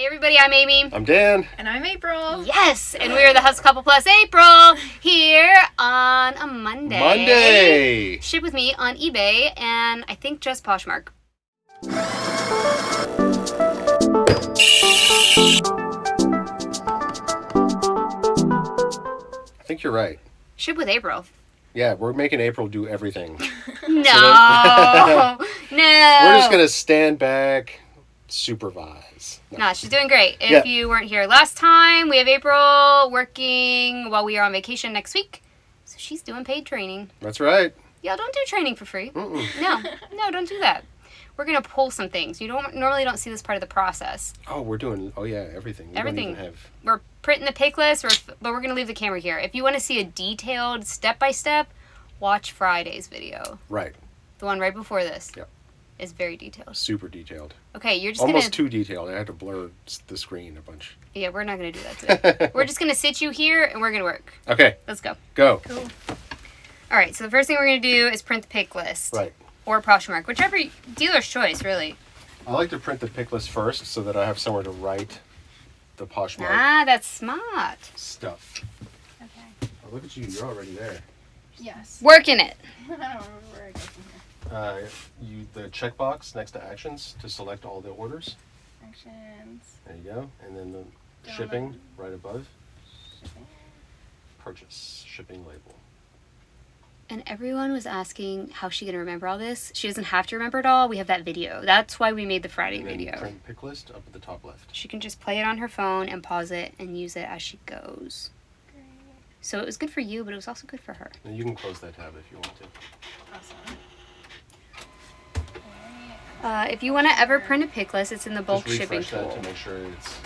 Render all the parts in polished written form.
Hey everybody, I'm Amy. I'm Dan. And I'm April. Yes, and we are the Hustle Couple Plus April here on a Monday. Ship with me on eBay and I think just Poshmark. I think you're right. Ship with April. Yeah, we're making April do everything. No. We're just going to stand back, supervise. No, she's doing great. If you weren't here last time, we have April working while we are on vacation next week. So she's doing paid training. That's right. Y'all don't do training for free. Mm-mm. No, don't do that. We're going to pull some things. You normally don't see this part of the process. Oh, we're doing, everything. We Everything. Don't even have... We're printing the pick list, but we're going to leave the camera here. If you want to see a detailed step-by-step, watch Friday's video. Right. The one right before this. Yep. Is very detailed. Super detailed. Okay, you're just almost too detailed. I had to blur the screen a bunch. Yeah, we're not going to do that today. We're just going to sit you here and we're going to work. Okay. Let's go. Go. Cool. All right, so the first thing we're going to do is print the pick list. Right. Or Poshmark, whichever dealer's choice, really. I like to print the pick list first so that I have somewhere to write the Poshmark Ah, that's smart. stuff. Okay. Oh, look at you. You're already there. Yes. Working it. I don't remember where I go from here. The checkbox next to actions to select all the orders. Actions. There you go. And then the Download. shipping right above. Shipping. Purchase. Shipping label. And everyone was asking how's she going to remember all this. She doesn't have to remember it all. We have that video. That's why we made the Friday And then video. print pick list up at the top left. She can just play it on her phone and pause it and use it as she goes. Great. So it was good for you, but it was also good for her. And you can close that tab if you want to. Awesome. If you want to ever print a pick list, it's in the bulk Just shipping refresh that tool. to make sure it's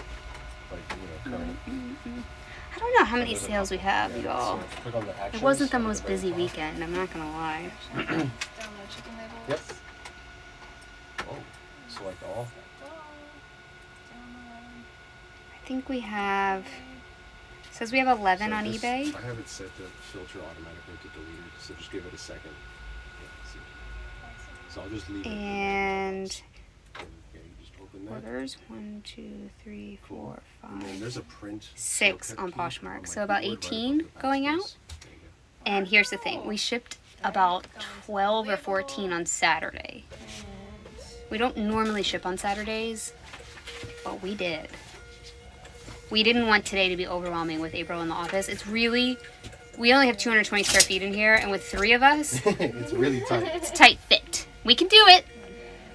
current. I don't know how many sales we have, And y'all. so click on the It actions wasn't the at most very busy top. weekend, I'm not going to lie. Download shipping labels. Yep. Oh, select all. Download. I think we have... Says we have 11 on this- eBay. I have it set to filter automatically to deleted, so just give it a second. Yeah, see. So I'll just leave it. And Okay, you just open that. orders 1, 2, 3, 4, And then 5. there's a print. 6 shortcut on key Poshmark, my so about keyboard right 18 above the going backspace. out. There you go. And here's the thing. We shipped about 12 or 14 on Saturday. We don't normally ship on Saturdays, but we did. We didn't want today to be overwhelming with April in the office. It's really, we only have 220 square feet in here, and with 3 of us, It's really tight. it's a tight fit. We can do it,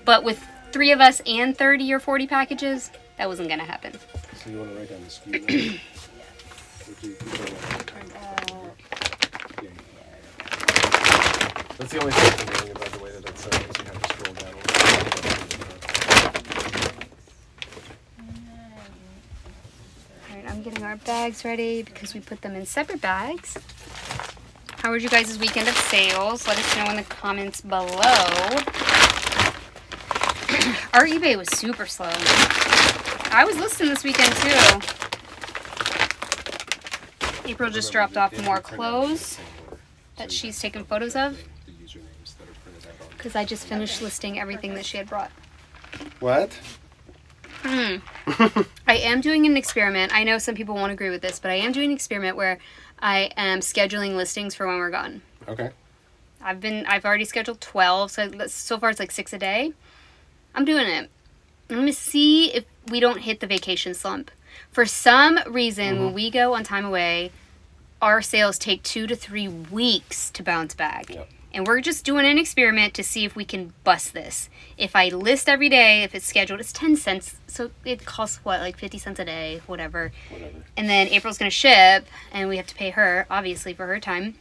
but with 3 of us and 30 or 40 packages, that wasn't gonna happen. So you want to write down the SKU number? Or do you keep going? Yeah. That's the only thing I'm worrying about the way that it's set up, is you have to scroll down a little bit. All right, I'm getting our bags ready because we put them in separate bags. How was you guys' weekend of sales? Let us know in the comments below. Our eBay was super slow. I was listing this weekend too. April just dropped off more clothes that she's taken photos of The usernames that are printed out on. because I just finished listing everything that she had brought. What? I am doing an experiment. I know some people won't agree with this, but I am doing an experiment where I am scheduling listings for when we're gone. Okay. I've already scheduled 12, so far it's like 6 a day. I'm doing it. I'm going to see if we don't hit the vacation slump. For some reason, when we go on time away, our sales take 2 to 3 weeks to bounce back. Yep. And we're just doing an experiment to see if we can bust this. If I list every day, if it's scheduled, it's 10 cents. So it costs what, like 50 cents a day, whatever. And then April's going to ship, and we have to pay her, obviously, for her time.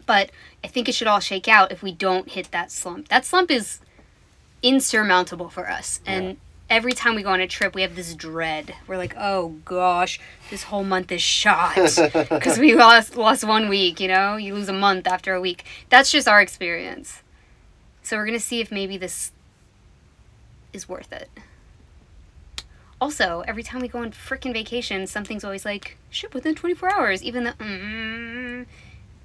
But I think it should all shake out if we don't hit that slump. That slump is insurmountable for us. And every time we go on a trip, we have this dread. We're like, oh gosh, this whole month is shot. Because we lost 1 week, you know? You lose a month after a week. That's just our experience. So we're going to see if maybe this is worth it. Also, every time we go on frickin' vacation, something's always like, ship within 24 hours. Even though,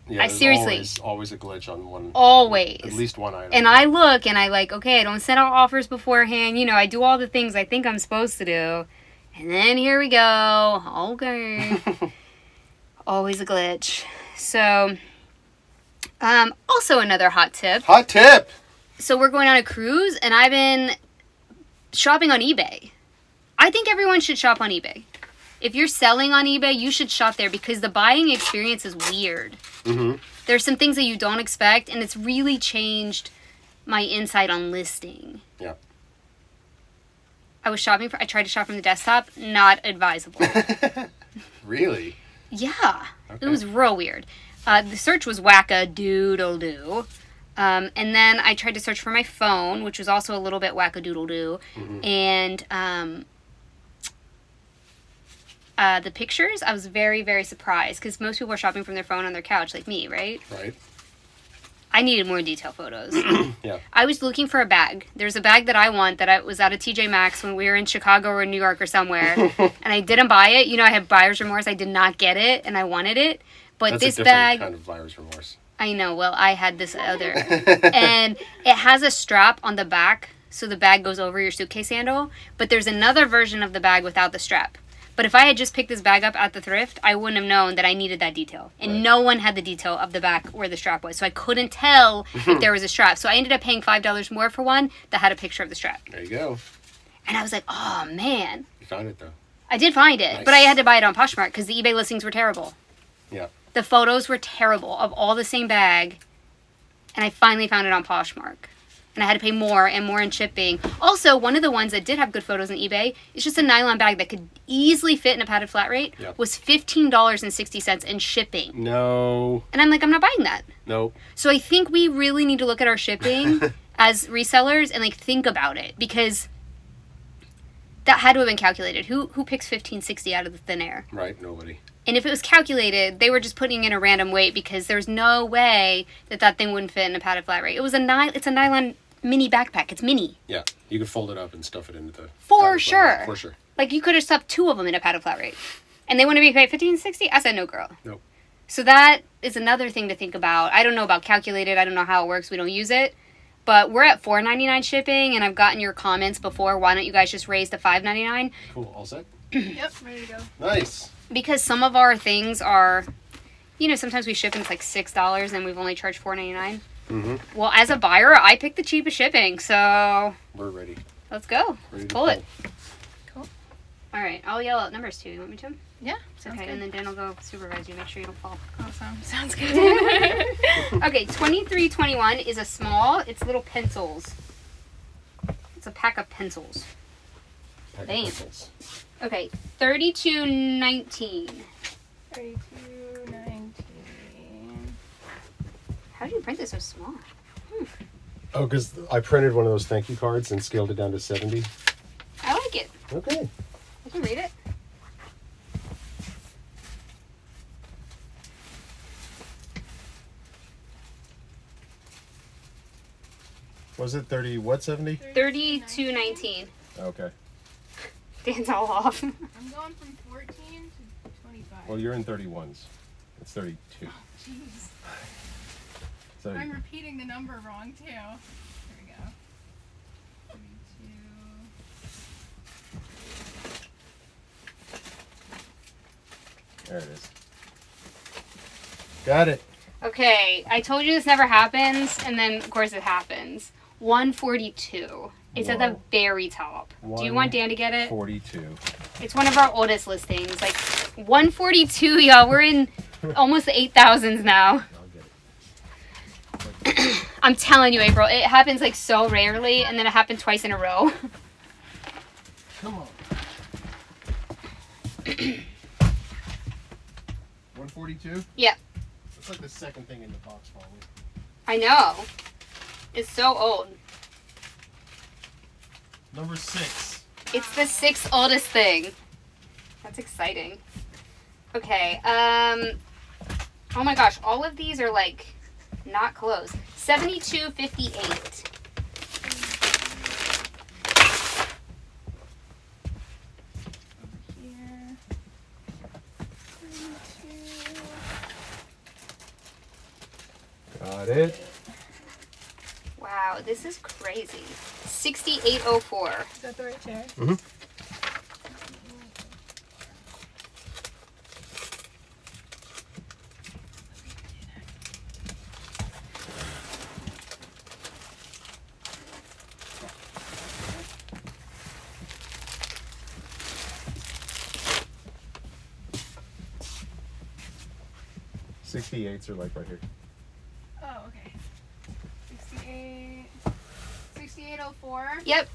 Yeah, I there's seriously- always a glitch on one. always. At least one item. And I look and I like, okay, I don't send out offers beforehand. You know, I do all the things I think I'm supposed to do. And then here we go. Okay. Always a glitch. So, also another hot tip. Hot tip! So we're going on a cruise, and I've been shopping on eBay. I think everyone should shop on eBay. If you're selling on eBay, you should shop there because the buying experience is weird. Mm-hmm. There's some things that you don't expect, and it's really changed my insight on listing. Yeah. I tried to shop from the desktop. Not advisable. Really? Yeah. Okay. It was real weird. The search was wackadoodle-doo. And then I tried to search for my phone, which was also a little bit wackadoodle-doo. Mm-hmm. And the pictures, I was very, very surprised because most people are shopping from their phone on their couch, like me, right? Right. I needed more detailed photos. Yeah. I was looking for a bag. There's a bag that I want that I was at a TJ Maxx when we were in Chicago or New York or somewhere, and I didn't buy it. You know, I had buyer's remorse. I did not get it, and I wanted it. But That's this a different bag, kind of buyer's remorse. I know. Well, I had this other, and it has a strap on the back, so the bag goes over your suitcase handle. But there's another version of the bag without the strap. But if I had just picked this bag up at the thrift, I wouldn't have known that I needed that detail. And Right. no one had the detail of the back where the strap was. So I couldn't tell if there was a strap. So I ended up paying $5 more for one that had a picture of the strap. There you go. And I was like, oh, man. You found it, though. I did find it. Nice. But I had to buy it on Poshmark because the eBay listings were terrible. Yeah. The photos were terrible of all the same bag. And I finally found it on Poshmark. And I had to pay more and more in shipping. Also, one of the ones that did have good photos on eBay, it's just a nylon bag that could easily fit in a padded flat rate, Yep. was $15.60 in shipping. No. And I'm like, I'm not buying that. Nope. So I think we really need to look at our shipping as resellers and like think about it because that had to have been calculated. Who picks $15.60 out of the thin air? Right. Nobody. And if it was calculated, they were just putting in a random weight because there's no way that thing wouldn't fit in a padded flat rate. It's a nylon mini backpack. It's mini. Yeah. You could fold it up and stuff it into the... For padded flat sure. rate. For sure. Like you could have stuffed two of them in a padded flat rate. And they wouldn't be paid $15.60? I said no, girl. Nope. So that is another thing to think about. I don't know about calculated. I don't know how it works. We don't use it. But we're at $4.99 shipping, and I've gotten your comments before. Why don't you guys just raise to $5.99? Cool. All set? Yep, ready to go. Nice. Because some of our things are, you know, sometimes we ship and it's like $6 and we've only charged $4.99. Mm-hmm. Well, as a buyer, I picked the cheapest shipping, so We're ready. let's go. Ready to Pull it. Cool. All right, I'll yell out numbers too. You want me to? Yeah, It's sounds okay, good. and then Dan will go supervise you. Make sure you don't fall. Awesome. Sounds good. Okay, 2321 is a small. It's little pencils. It's a pack of pencils. Pack of Bam. pencils. Okay, 3219. 32.19. How did you print this so small? Oh, because I printed one of those thank you cards and scaled it down to 70. I like it. Okay. I can read it. Was it 30, what, 70? 3219. Okay. Dan's all off. I'm going from 14 to 25. Well, you're in 31s. It's 32. Jeez. So I'm repeating the number wrong too. Here we go. 32. there it is. Got it. Okay, I told you this never happens, and then of course it happens. 142. It's at the Whoa. very top. Do you want Dan to get it? 42. It's one of our oldest listings. Like 142, y'all. We're in almost the 8,000s now. I'll get it. I'm telling you, April, it happens like so rarely, and then it happened twice in a row. Come on. 142? Yeah, That's like the second thing in the box, probably. I know. It's so old. Number 6. It's the 6th oldest thing. That's exciting. Okay, oh my gosh, all of these are like not close. 7258. Here. 32. Got it. Wow, this is crazy. 6804. Is that the right chair? Mm-hmm. 68s are like right here. Oh, okay. 6804. Yep.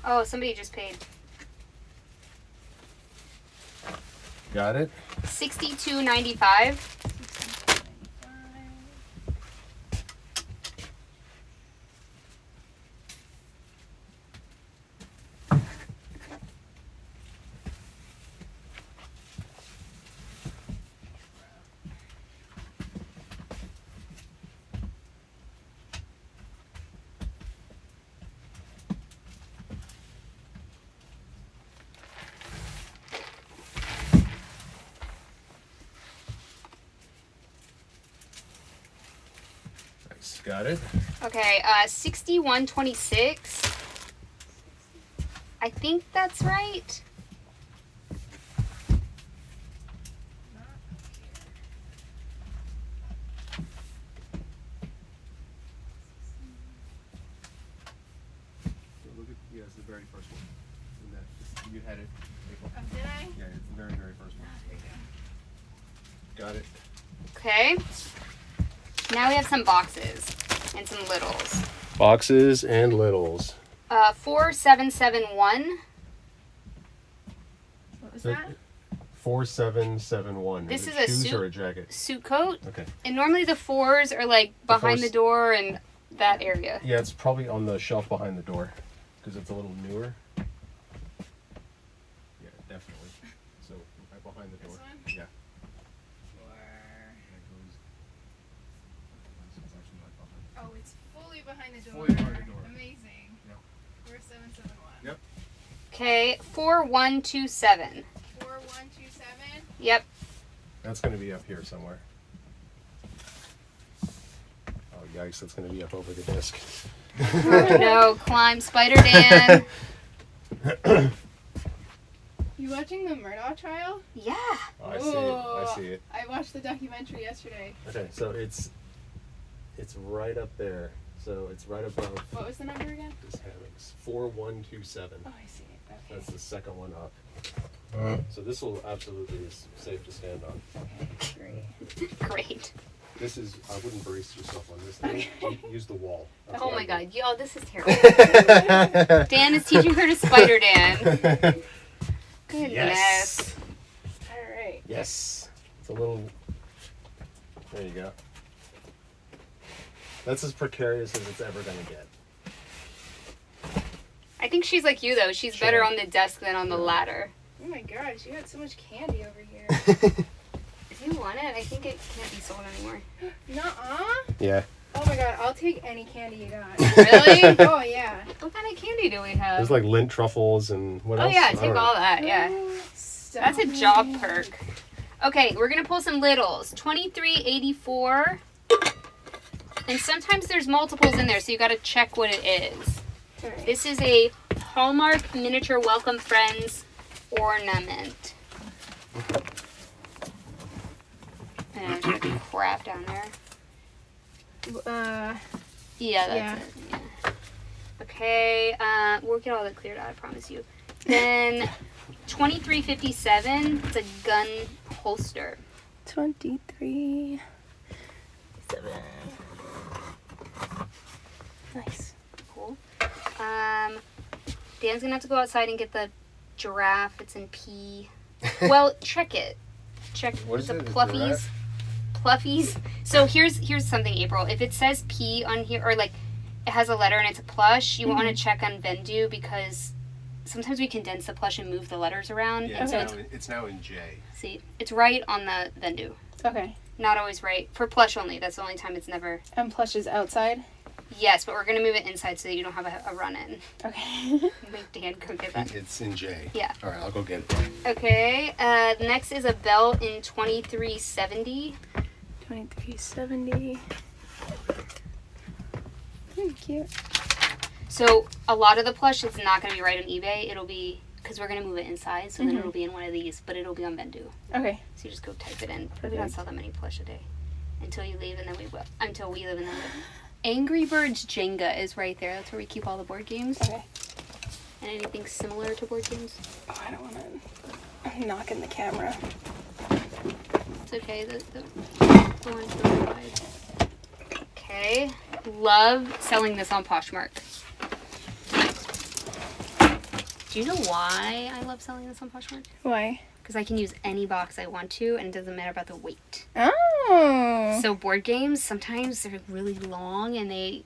Oh, somebody just paid. Got it? $62.95. Nice. Got it? Okay, 6126. I think that's right. Look at, yeah, it's the very first one. And that, you had it. April. Oh, did I? Yeah, it's the very, very first one. There you go. Got it. Okay. Now we have some boxes and some littles. Boxes and littles. 4771. What was that? 4771. This it is a shoes suit- or a jacket? Suit coat. Okay. And normally the 4s are like behind the fours- door and that area. Yeah, it's probably on the shelf behind the door because it's a little newer. Yeah, definitely. So right behind the door. This one? Yeah. Or... That goes. It's actually right behind. Oh, it's fully behind the door. Fully behind the door. Amazing. Yep. 4771. Yep. Okay, 4127. 4127. Yep. That's going to be up here somewhere. Oh, yikes, that's going to be up over the desk. Oh no, climb Spider Dan. You watching the Murdoch trial? Yeah. Oh, I see it. I see it. I watched the documentary yesterday. Okay, so it's right up there. So it's right above What was the number again? this hammocks. 4127. Oh, I see it. Okay. That's the second one up. So this will absolutely is safe to stand on. Great. Great. This is, I wouldn't brace yourself on this thing. Use the wall. That's Oh what my I god, do. yo, this is terrible. Dan is teaching her to Spider Dan. Goodness. Yes. All right. Yes. It's a little. There you go. That's as precarious as it's ever going to get. I think she's like you though. She's better Sure. on the desk than on the ladder. Oh my gosh, you got so much candy over here. If you want it, I think it can't be sold anymore. Nuh-uh. Yeah. Oh my god, I'll take any candy you got. Really? Oh yeah. What kind of candy do we have? There's like lint truffles and what Oh else? yeah, I take don't know. all that. Yeah. Stop That's a it. job perk. Okay, we're gonna pull some littles. 2384. And sometimes there's multiples in there, so you gotta check what it is. All right. This is a Hallmark Miniature Welcome Friends ornament. And there's like crap down there. Yeah, that's Yeah. it. Yeah. Okay, we'll get all that cleared out, I promise you. Then 2357, it's a gun holster. 23. 7. Nice. Cool. Dan's gonna have to go outside and get the giraffe. It's in P. Well, check it. Check What is the it? A pluffies. giraffe? Pluffies. So here's something, April. If it says P on here, or like it has a letter and it's a plush, you want to check on Vendu because sometimes we condense the plush and move the letters around. Yeah, And so it's now in J. see, it's right on the Vendu. Okay. Not always right. For plush only. That's the only time it's never. And plush is outside. Yes, but we're going to move it inside so that you don't have a run-in. Okay. Make Dan go get that. It's in J. Yeah. All right, I'll go get it. Okay, next is a belt in 2370. 2370. Very cute. So a lot of the plush is not going to be right on eBay. It'll be, because we're going to move it inside, so then Mhm. it'll be in one of these, but it'll be on Vendu. Okay. So you just go type it in. We don't Perfect. sell that many plush a day. Until you leave, and then we will. Until we live, and then we Angry Birds Jenga is right there. That's where we keep all the board games. Okay. And anything similar to board games. Oh, I don't want to. I'm knocking the camera. It's okay. The one's really wide. Okay. Love selling this on Poshmark. Do you know why I love selling this on Poshmark? Why? Because I can use any box I want to, and it doesn't matter about the weight. Oh. So board games, sometimes they're really long, and the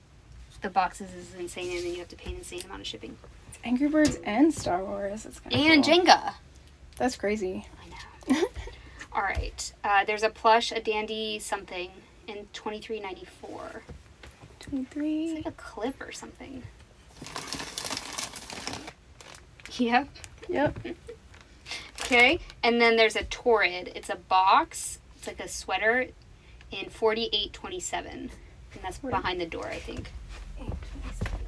boxes is insane, and then you have to pay an insane amount of shipping. Angry Birds and Star Wars. That's kind of And cool. Jenga. That's crazy. I know. All right. There's a plush, a dandy something, in $23.94. 23. It's like a clip or something. Yep. Yep. Okay. And then there's a Torrid. It's a box. It's like a sweater in $48.27. And that's behind the door, I think. 827.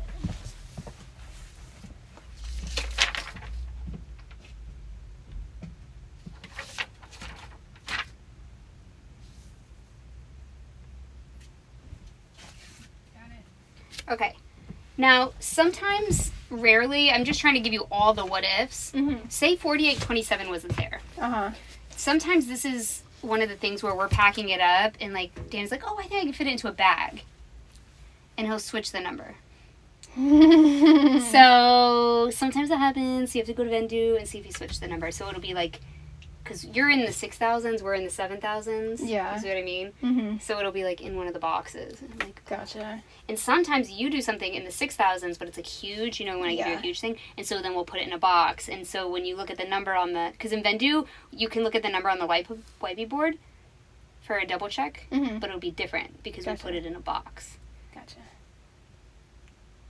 Okay. Now, sometimes, rarely, I'm just trying to give you all the what ifs. Mm-hmm. Say 48.27 wasn't there. Uh-huh. Sometimes this is one of the things where we're packing it up and like Dan's like, oh, I think I can fit it into a bag. And he'll switch the number. So sometimes that happens. So you have to go to Vendu and see if he switched the number. So it'll be like, because you're in the 6,000s, we're in the 7,000s. Yeah. You see what I mean? Mm-hmm. So it'll be like in one of the boxes. And I'm like, Gotcha. and sometimes you do something in the 6,000s, but it's like huge, you know, when I give you a Yeah. huge thing. And so then we'll put it in a box. And so when you look at the number on the, because in Vendu, you can look at the number on the wipey board for a double check, Mm-hmm. but it'll be different because Gotcha. we put it in a box. Gotcha.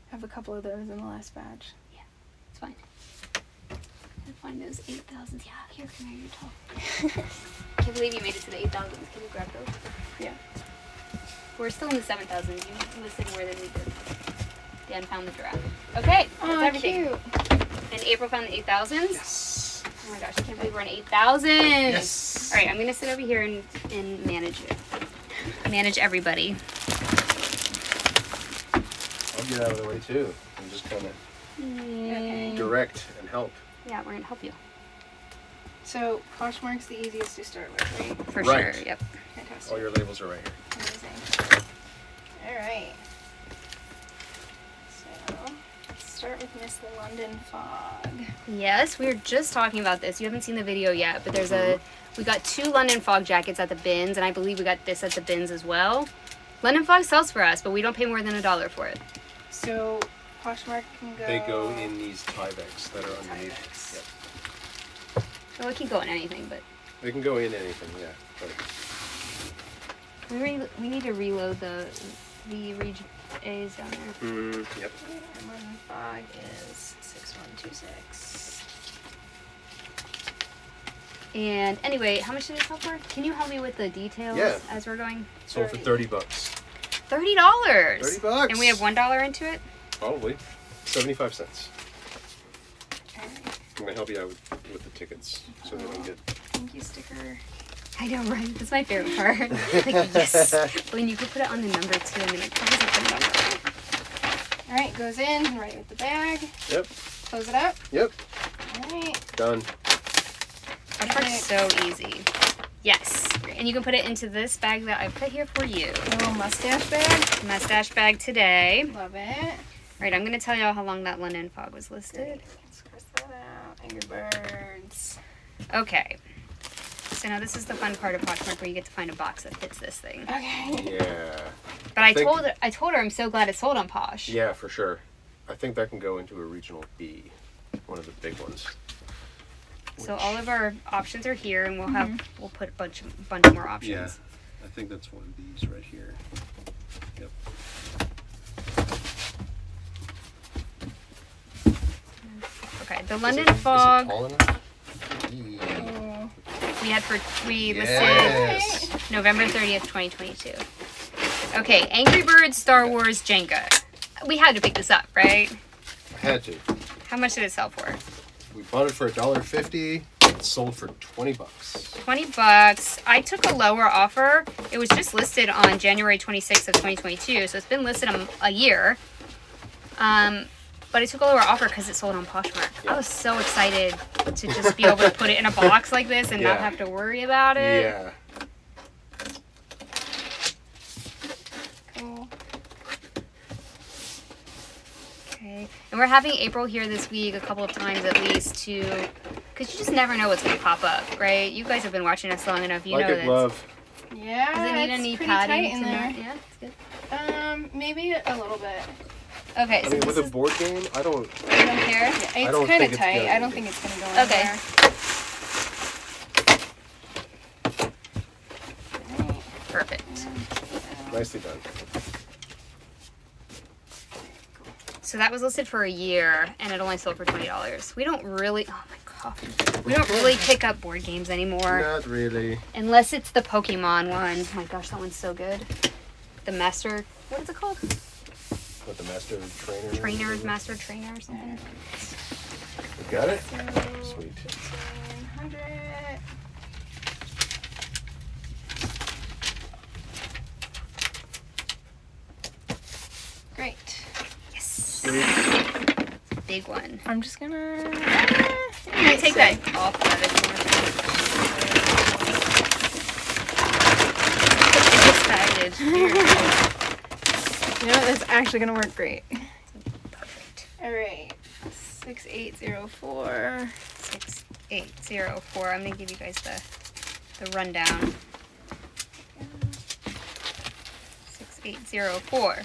I have a couple of those in the last batch. It's fine. I'll find those 8,000s. Yeah, here, come here, you're tall. Can't believe you made it to the 8,000s. Can you grab those? Yeah. We're still in the 7,000s. You listed more than we did. Dan found the giraffe. Okay, that's Oh, everything. cute. And April found the 8,000s. Yes. Oh my gosh, I can't believe we're in 8,000. Yes. All right, I'm going to sit over here and manage it. Manage everybody. I'll get out of the way too and just kind of Okay. direct and help. Yeah, we're going to help you. So, Poshmark's the easiest to start with, right? For Right. sure, yep. Fantastic. All your labels are right here. Amazing. Alright. So, let's start with Miss London Fog. Yes, we were just talking about this. You haven't seen the video yet, but there's we got 2 London Fog jackets at the bins, and I believe we got this at the bins as well. London Fog sells for us, but we don't pay more than $1 for it. So, Poshmark can go... They go in these Tyveks that are underneath. Tyveks. Yep. Well, it can go in anything, but They can go in anything, yeah. But we need to reload the Reg A's down there. yep. And London Fog is 6126. And anyway, how much did it sell for? Can you help me with the details Yeah. as we're going? Sold for $30. $30. $30. And we have $1 into it? Probably 75 cents. Alright. I'm gonna help you out with the tickets so they don't get. Thank you, sticker. I know, right? That's my favorite part. Like, yes. When you can put it on the number too, and then it covers up the number. Alright, goes in, right with the bag. Yep. Close it up. Yep. Alright. Done. Poshmark's so easy. Yes. And you can put it into this bag that I put here for you. Little mustache bag. Mustache bag today. Love it. All right, I'm going to tell y'all how long that London Fog was listed. Let's cross that out. Angry Birds. Okay. So now this is the fun part of Poshmark where you get to find a box that fits this thing. Okay. Yeah. But I think- told her I'm so glad it sold on Posh. Yeah, for sure. I think that can go into a regional B, one of the big ones. So Which- all of our options are here, and we'll put a bunch more options. Yeah, I think that's one of these right here. Yep. Okay, the Is London it- is it Fog tall enough? Oh. we Yes. listed November 30th, 2022. Okay, Angry Birds, Star Wars, Jenga. We had to pick this up, right? I had to. How much did it sell for? We bought it for $1.50. It sold for $20. $20. I took a lower offer. It was just listed on January 26th of 2022, so it's been listed a year. But I took a lower offer because it sold on Poshmark. Yeah. I was so excited to just be able to put it in a box like this and not Yeah. have to worry about it. Yeah. Okay. And we're having April here this week a couple of times at least to, because you just never know what's going to pop up, right? You guys have been watching us long enough. You like know it, that. love. Yeah, Does it need it's any pretty padding tight in to there. know? Yeah, it's good. Maybe a little bit. Okay, I so mean, this with a is, board game, I don't. you don't care? Yeah, I it's don't kind think of it's tight. gonna I don't be- think it's gonna go Okay. anywhere. Perfect. Nicely done. So that was listed for a year, and it only sold for $20. We don't really, oh my god, we don't really pick up board games anymore. Not really. Unless it's the Pokemon one. Oh my gosh, that one's so good. The Master, what is it called? What, the master trainer? Trainer, Master Trainer or something. You got it? So, Sweet. 1,500. Great. Yes. Sweet. Big one. I'm just gonna. Can I take that off of it more? Excited. You know, that's actually gonna work great. Perfect. All right. 6804. 6804. I'm gonna give you guys the rundown. 6804.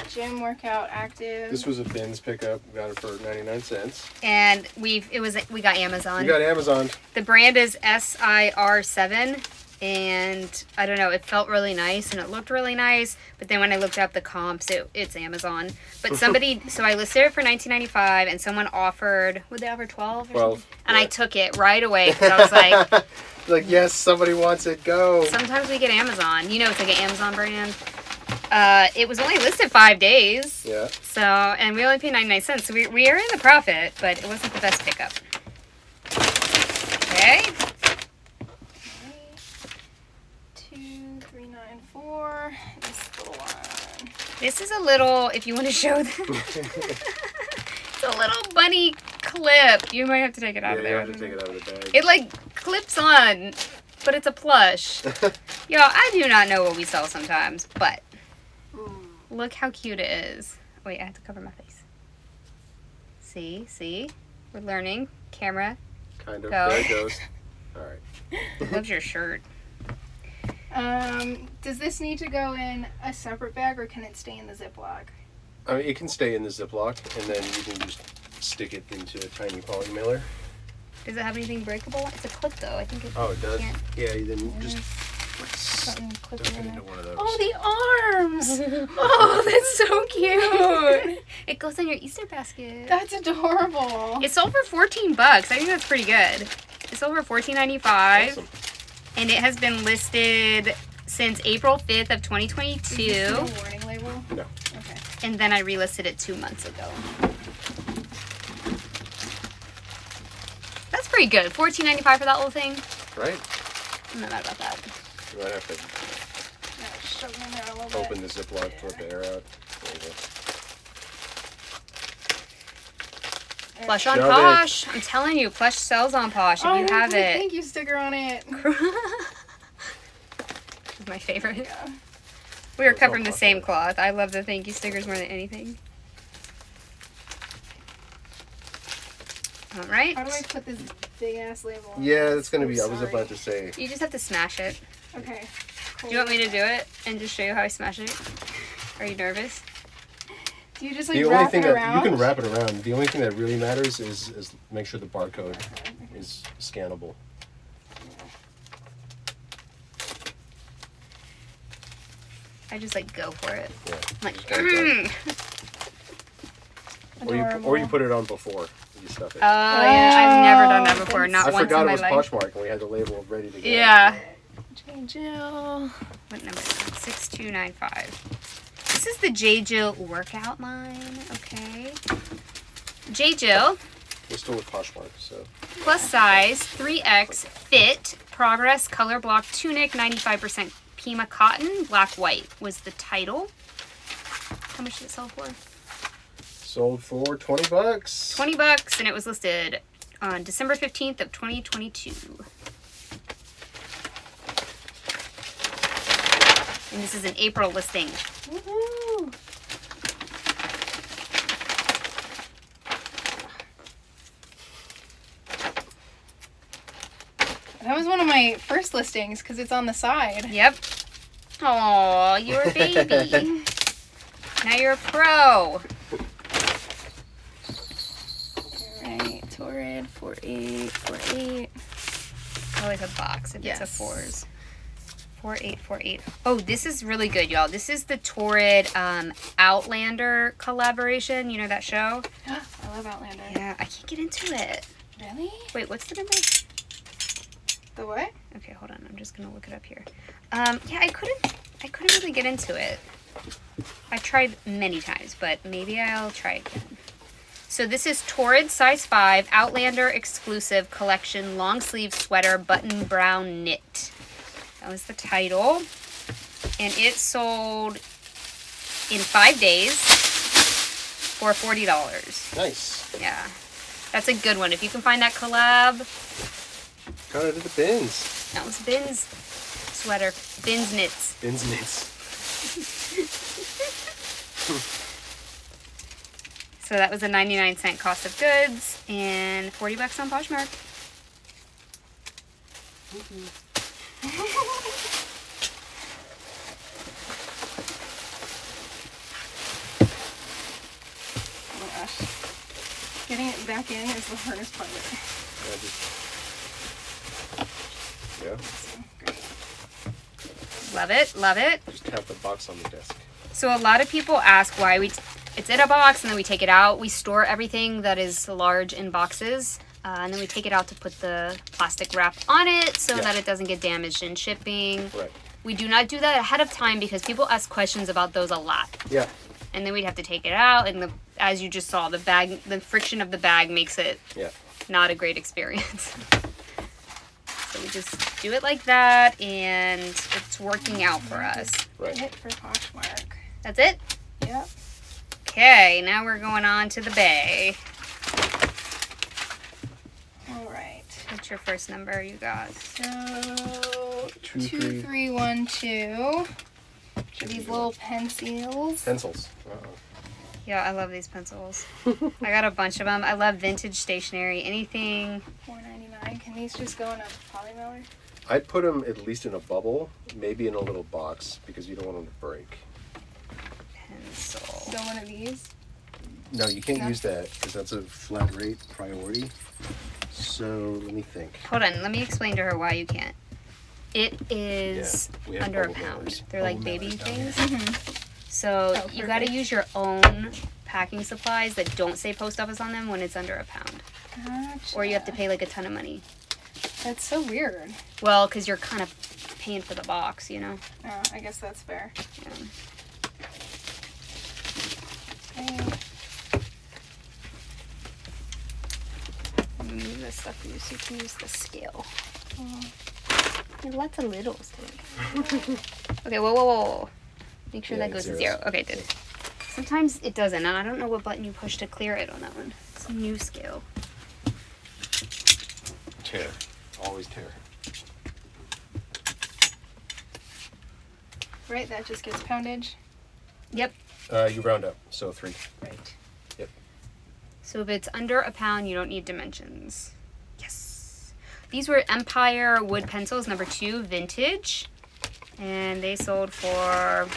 Gym workout active. This was a bins pickup. We got it for 99 cents. And we got Amazon. You got Amazon. The brand is SIR7, and I don't know, it felt really nice and it looked really nice, but then when I looked up the comps, it's Amazon. But somebody, so I listed it for $19.95, and someone offered, would they offer 12 or 12, something? And I yeah. took it right away because I was like, Like, yes, somebody wants it. Go. sometimes we get Amazon. You know, it's like an Amazon brand. It was only listed 5 days. Yeah. So, and we only paid 99 cents. So we are in the profit, but it wasn't the best pickup. Okay. 2394. This little one. This is a little, if you want to show them, it's a little bunny clip. You might have to take it out Yeah, of you there. have to take it out of the bag. It like clips on, but it's a plush. Yo, I do not know what we sell sometimes, but look how cute it is. Wait, I have to cover my face. See? We're learning. Camera. Kind of. Go. There it goes. All right. Loves your shirt. Does this need to go in a separate bag or can it stay in the Ziploc? I mean, it can stay in the Ziploc, and then you can just stick it into a tiny poly mailer. Does it have anything breakable? It's a clip though. I think it. Oh, it does? can't- Yeah, then just Something stuff clipping it in into there. one of those. Oh, the arms! Oh, that's so cute! It goes in your Easter basket. That's adorable. It sold for $14. I think that's pretty good. It sold for $14.95, Awesome. and it has been listed since April 5th of Is 2022. this a warning label? No. Okay. And then I relisted it 2 months ago. That's pretty good. $14.95 for that little thing. Right? I'm not mad about that. You might have to Now it's shoving in there a little open bit. the Ziploc to let the air out. There you go. Plush on Shove it. Posh. I'm telling you, Plush sells on Posh if Oh, you have put a it. thank you sticker on it. It's my favorite. Yeah. We are It's all covering the Posh same on it. cloth. I love the thank you stickers more than anything. All right. How do I put this big ass label on? Yeah, this? that's going to I'm be, I was sorry. about to say. You just have to smash it. Okay. Cool. Do you want me to do it and just show you how I smash it? Are you nervous? Do you just like The only wrap thing it that, around? you can wrap it around. The only thing that really matters is make sure the barcode is scannable. I just like go for it. Yeah. I'm like, Just gotta go. Or you Adorable. put it on before you stuff it. Oh yeah, I've never done that Oh, before. that's- Not I once forgot in it my was life. Poshmark and we had the label ready to go. Yeah. J. Jill. What number is it? 6295. This is the J. Jill workout line. Okay. J. Jill, We're still with Poshmark, so. plus size, 3X, fit, progress, color block tunic, 95% Pima cotton, black white was the title. How much did it sell for? Sold for $20. $20, and it was listed on December 15th of 2022. And this is an April listing. Woohoo! That was one of my first listings because it's on the side. Yep. Oh, you're a baby. Now you're a pro. Alright, Torrid, 48, 48. Always a box if Yes. it's a 4s. 4848. Oh, this is really good, y'all. This is the Torrid Outlander collaboration. You know that show? I love Outlander. Yeah, I can't get into it. Really? Wait, what's the number? The what? Okay, hold on. I'm just gonna look it up here. Yeah, I couldn't really get into it. I tried many times, but maybe I'll try again. So this is Torrid size 5 Outlander exclusive collection long sleeve sweater button brown knit. That was the title. And it sold in 5 days for $40. Nice. Yeah. That's a good one. If you can find that collab. Got it at the bins. That was Bin's sweater. Bin's knits. Bins knits. So that was a 99-cent cost of goods and $40 on Poshmark. Oh my gosh. Getting it back in is the hardest part. Yeah. Love it, love it. Just have the box on the desk. So a lot of people ask why it's in a box and then we take it out. We store everything that is large in boxes. And then we take it out to put the plastic wrap on it so that it doesn't get damaged in shipping. Right. We do not do that ahead of time because people ask questions about those a lot. Yeah. And then we'd have to take it out, and as you just saw, the friction of the bag makes it not a great experience. So we just do it like that, and it's working out for us. Right. Hit for Poshmark. That's it? Yep. Okay, now we're going on to the bay. Alright. What's your first number you got? So 2312. These little pencils. Pencils. Yeah, I love these pencils. I got a bunch of them. I love vintage stationery. Anything. $4.99. Can these just go in a poly mailer? I'd put them at least in a bubble, maybe in a little box, because you don't want them to break. Pencil. So one of these. No, you can't No? use that, because that's a flat rate priority. So, let me think. Hold on, let me explain to her why you can't. It is we have under a bubble pound. mailers. They're like Bubble baby mailers down things. Mm-hmm. So Oh, you got to perfect. use your own packing supplies that don't say post office on them when it's under a pound. Gotcha. Or you have to pay like a ton of money. That's so weird. Well, because you're kind of paying for the box, you know? Oh, I guess that's fair. Yeah. Okay. Let me move this stuff for you so you can use the scale. Oh. There's lots of littles to it. Okay, whoa. Make sure Yeah, that goes to zeros. 0. Okay, good. Sometimes it doesn't, and I don't know what button you push to clear it on that one. It's a new scale. Tear. Always tear. Right, that just gets poundage. Yep. You round up, so 3. Right. Yep. So if it's under a pound, you don't need dimensions. Yes. These were Empire wood pencils, number 2, vintage. And they sold for,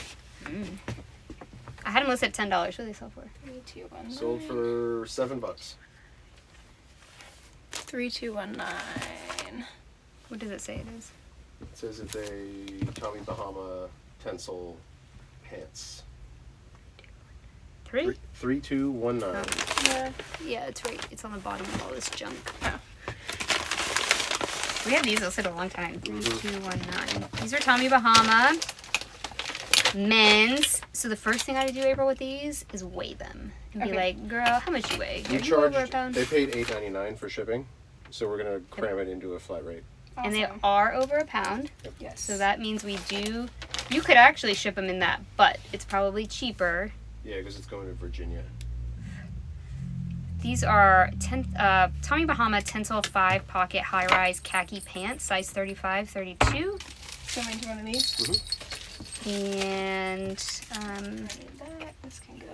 I had them listed at $10. What did they sell for? 3219. Sold for $7. 3219. What does it say it is? It says it's a Tommy Bahama Tencel pants. 3? 3219. Yeah, it's right. It's on the bottom of all this junk. Oh. We had these listed a long time. 3219. These are Tommy Bahama men's. So the first thing I had to do, April, with these is weigh them and be Okay. like, "Girl, how much you weigh? You Are you over a charged. pound?" They paid $8.99 for shipping, so we're gonna cram it into a flat rate. And they Awesome. are over a pound. Yes. So that means we do. You could actually ship them in that, but it's probably cheaper. Yeah, because it's going to Virginia. These are Tommy Bahama Tencel 5 pocket high rise khaki pants, size 35, 32. So I'm into one of these. And I need that. This can go.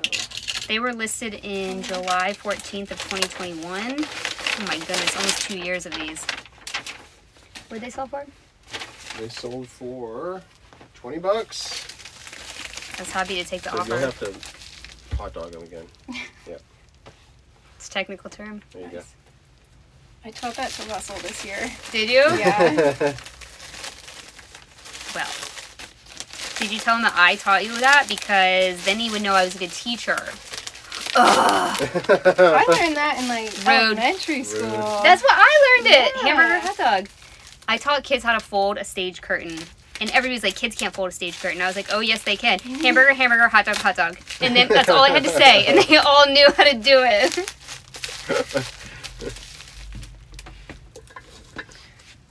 they were listed in July 14th of 2021. Oh my goodness, almost 2 years of these. What did they sell for? They sold for $20. I was happy to take the So offer. you'll have to hot dog them again. Yeah, It's a technical term. there you go. Nice. I taught that to Russell this year. Did you? Yeah. Well, did you tell him that I taught you that? Because then he would know I was a good teacher. Ugh. I learned that in like Rude. elementary school. That's what I learned it. Yeah. Hamburger hot dog. I taught kids how to fold a stage curtain. And everybody's like, kids can't fold a stage curtain. I was like, oh, yes, they can. Hamburger, hamburger, hot dog, hot dog. And then that's all I had to say. And they all knew how to do it.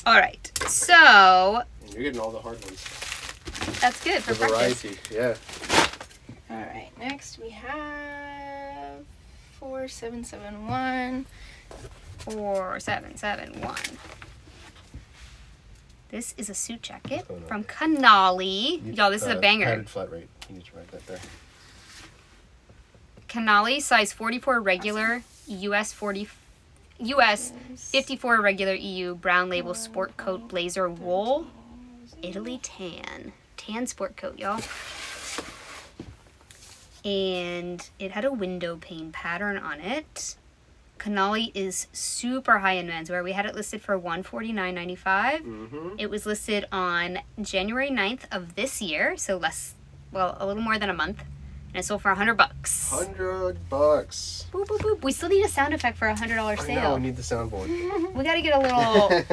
All right. So You're getting all the hard ones. that's good for The practice. variety, yeah. All right. Next we have 4771. 4771. This is a suit jacket Oh, no. from Canali. Y'all, this is a banger. Padded flat rate. You need to write that there. Canali, size 44 regular, US 54 regular EU, brown label sport coat blazer wool, Italy tan. Tan sport coat, y'all. And it had a window pane pattern on it. Canali is super high-end menswear. We had it listed for $149.95. Mm-hmm. It was listed on January 9th of this year, so a little more than a month. And it sold for $100. $100. Boop, boop, boop. We still need a sound effect for a $100 I know, I sale. need the soundboard. We gotta get a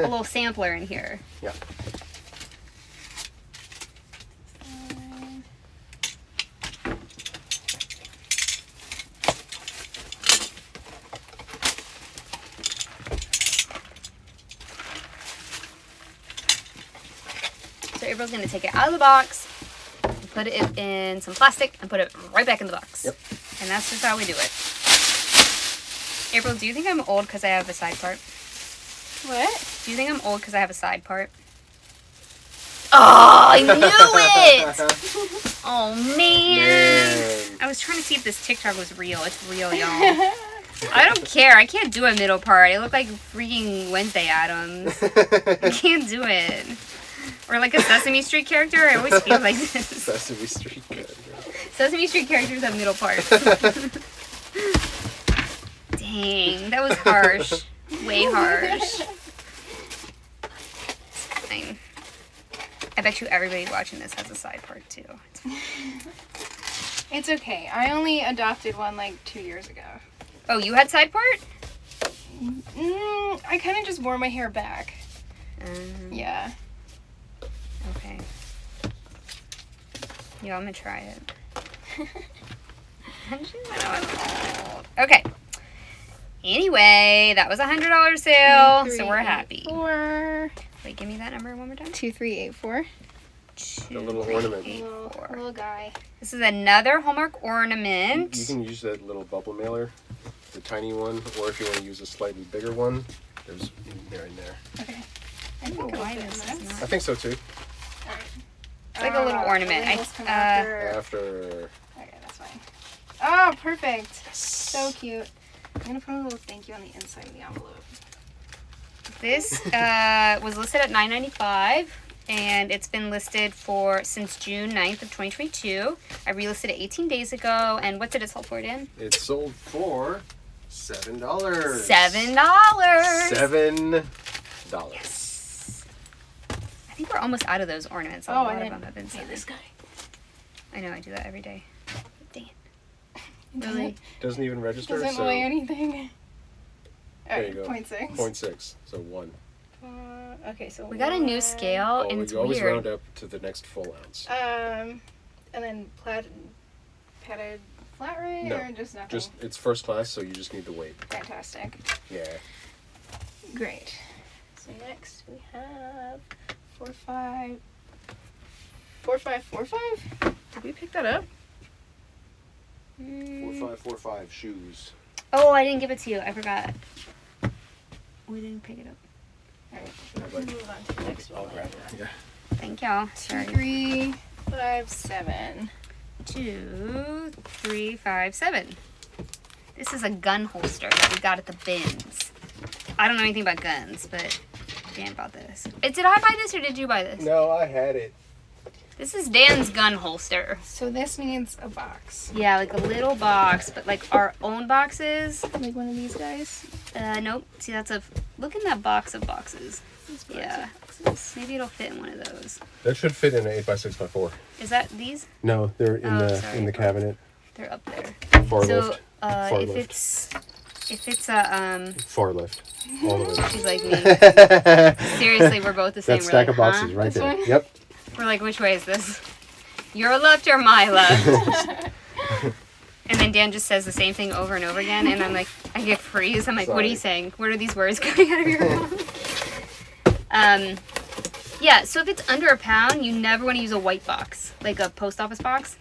little sampler in here. Yeah. So April's gonna take it out of the box, put it in some plastic, and put it right back in the box. Yep. And that's just how we do it. April, do you think I'm old because I have a side part? What? Do you think I'm old because I have a side part? Oh, I knew it! Oh, man. I was trying to see if this TikTok was real. It's real, y'all. I don't care. I can't do a middle part. I look like freaking Wednesday Addams. I can't do it. Or like a Sesame Street character. I always feel like this. Sesame Street character. Sesame Street characters have middle parts. Dang, that was harsh. Way harsh. It's fine. I bet you everybody watching this has a side part too. It's okay. I only adopted one like 2 years ago. Oh, you had side part? I kind of just wore my hair back. Yeah. Okay. Yeah, I'm gonna try it. Okay. Anyway, that was a $100 sale, so we're happy. 4. Wait, give me that number one more time. 2384. The little ornament. Little guy. This is another Hallmark ornament. You can use that little bubble mailer, the tiny one, or if you want to use a slightly bigger one, there's there in there. Okay. I don't know why this is I not. think so too. It's like a little ornament. After. Okay, that's fine. Oh, perfect. So cute. I'm gonna put a little thank you on the inside of the envelope. This was listed at $9.95, and it's been listed since June 9th of 2022. I relisted it 18 days ago, and what did it sell for, Dan? It sold for $7. $7. $7. Yes. I think we're almost out of those ornaments. A Oh, lot and of then them have been sold. this guy. I know, I do that every day. Dang it. Really? Doesn't even register. Doesn't so weigh anything. There you go. 0.6. 0.6, so 1. Okay, so We got a new scale, and we it's always weird. round up to the next full ounce. And then padded flat rate No, or just nothing? Just it's first class, so you just need the weight. Fantastic. Yeah. Great. So next we have 4545. Did we pick that up? 4545 shoes. Oh, I didn't give it to you. I forgot. We didn't pick it up. Alright, But move on to the next I'll one. grab it. Yeah. Thank y'all. Sorry. 2357. 2357. This is a gun holster that we got at the bins. I don't know anything about guns, but Dan bought this. Did I buy this or did you buy this? No, I had it. This is Dan's gun holster. So this needs a box. Yeah, like a little box, but like our own boxes. Like one of these guys. Nope. See, that's a... Look in that box of boxes. Yeah. Maybe it'll fit in one of those. That should fit in an 8x6x4. Is that these? No, they're in sorry. in the cabinet. They're up there. Far So, left. Far if left. it's a, Far left. All of it. she's like me. Seriously, we're both the same. That stack we're of like, boxes huh? right there. one? Yep. We're like, which way is this? Your left or my left? And then Dan just says the same thing over and over again, and I'm like, I get freeze. I'm like, what are you saying? What are these words coming out of your mouth? Yeah, so if it's under £1, you never want to use a white box, like a post office box,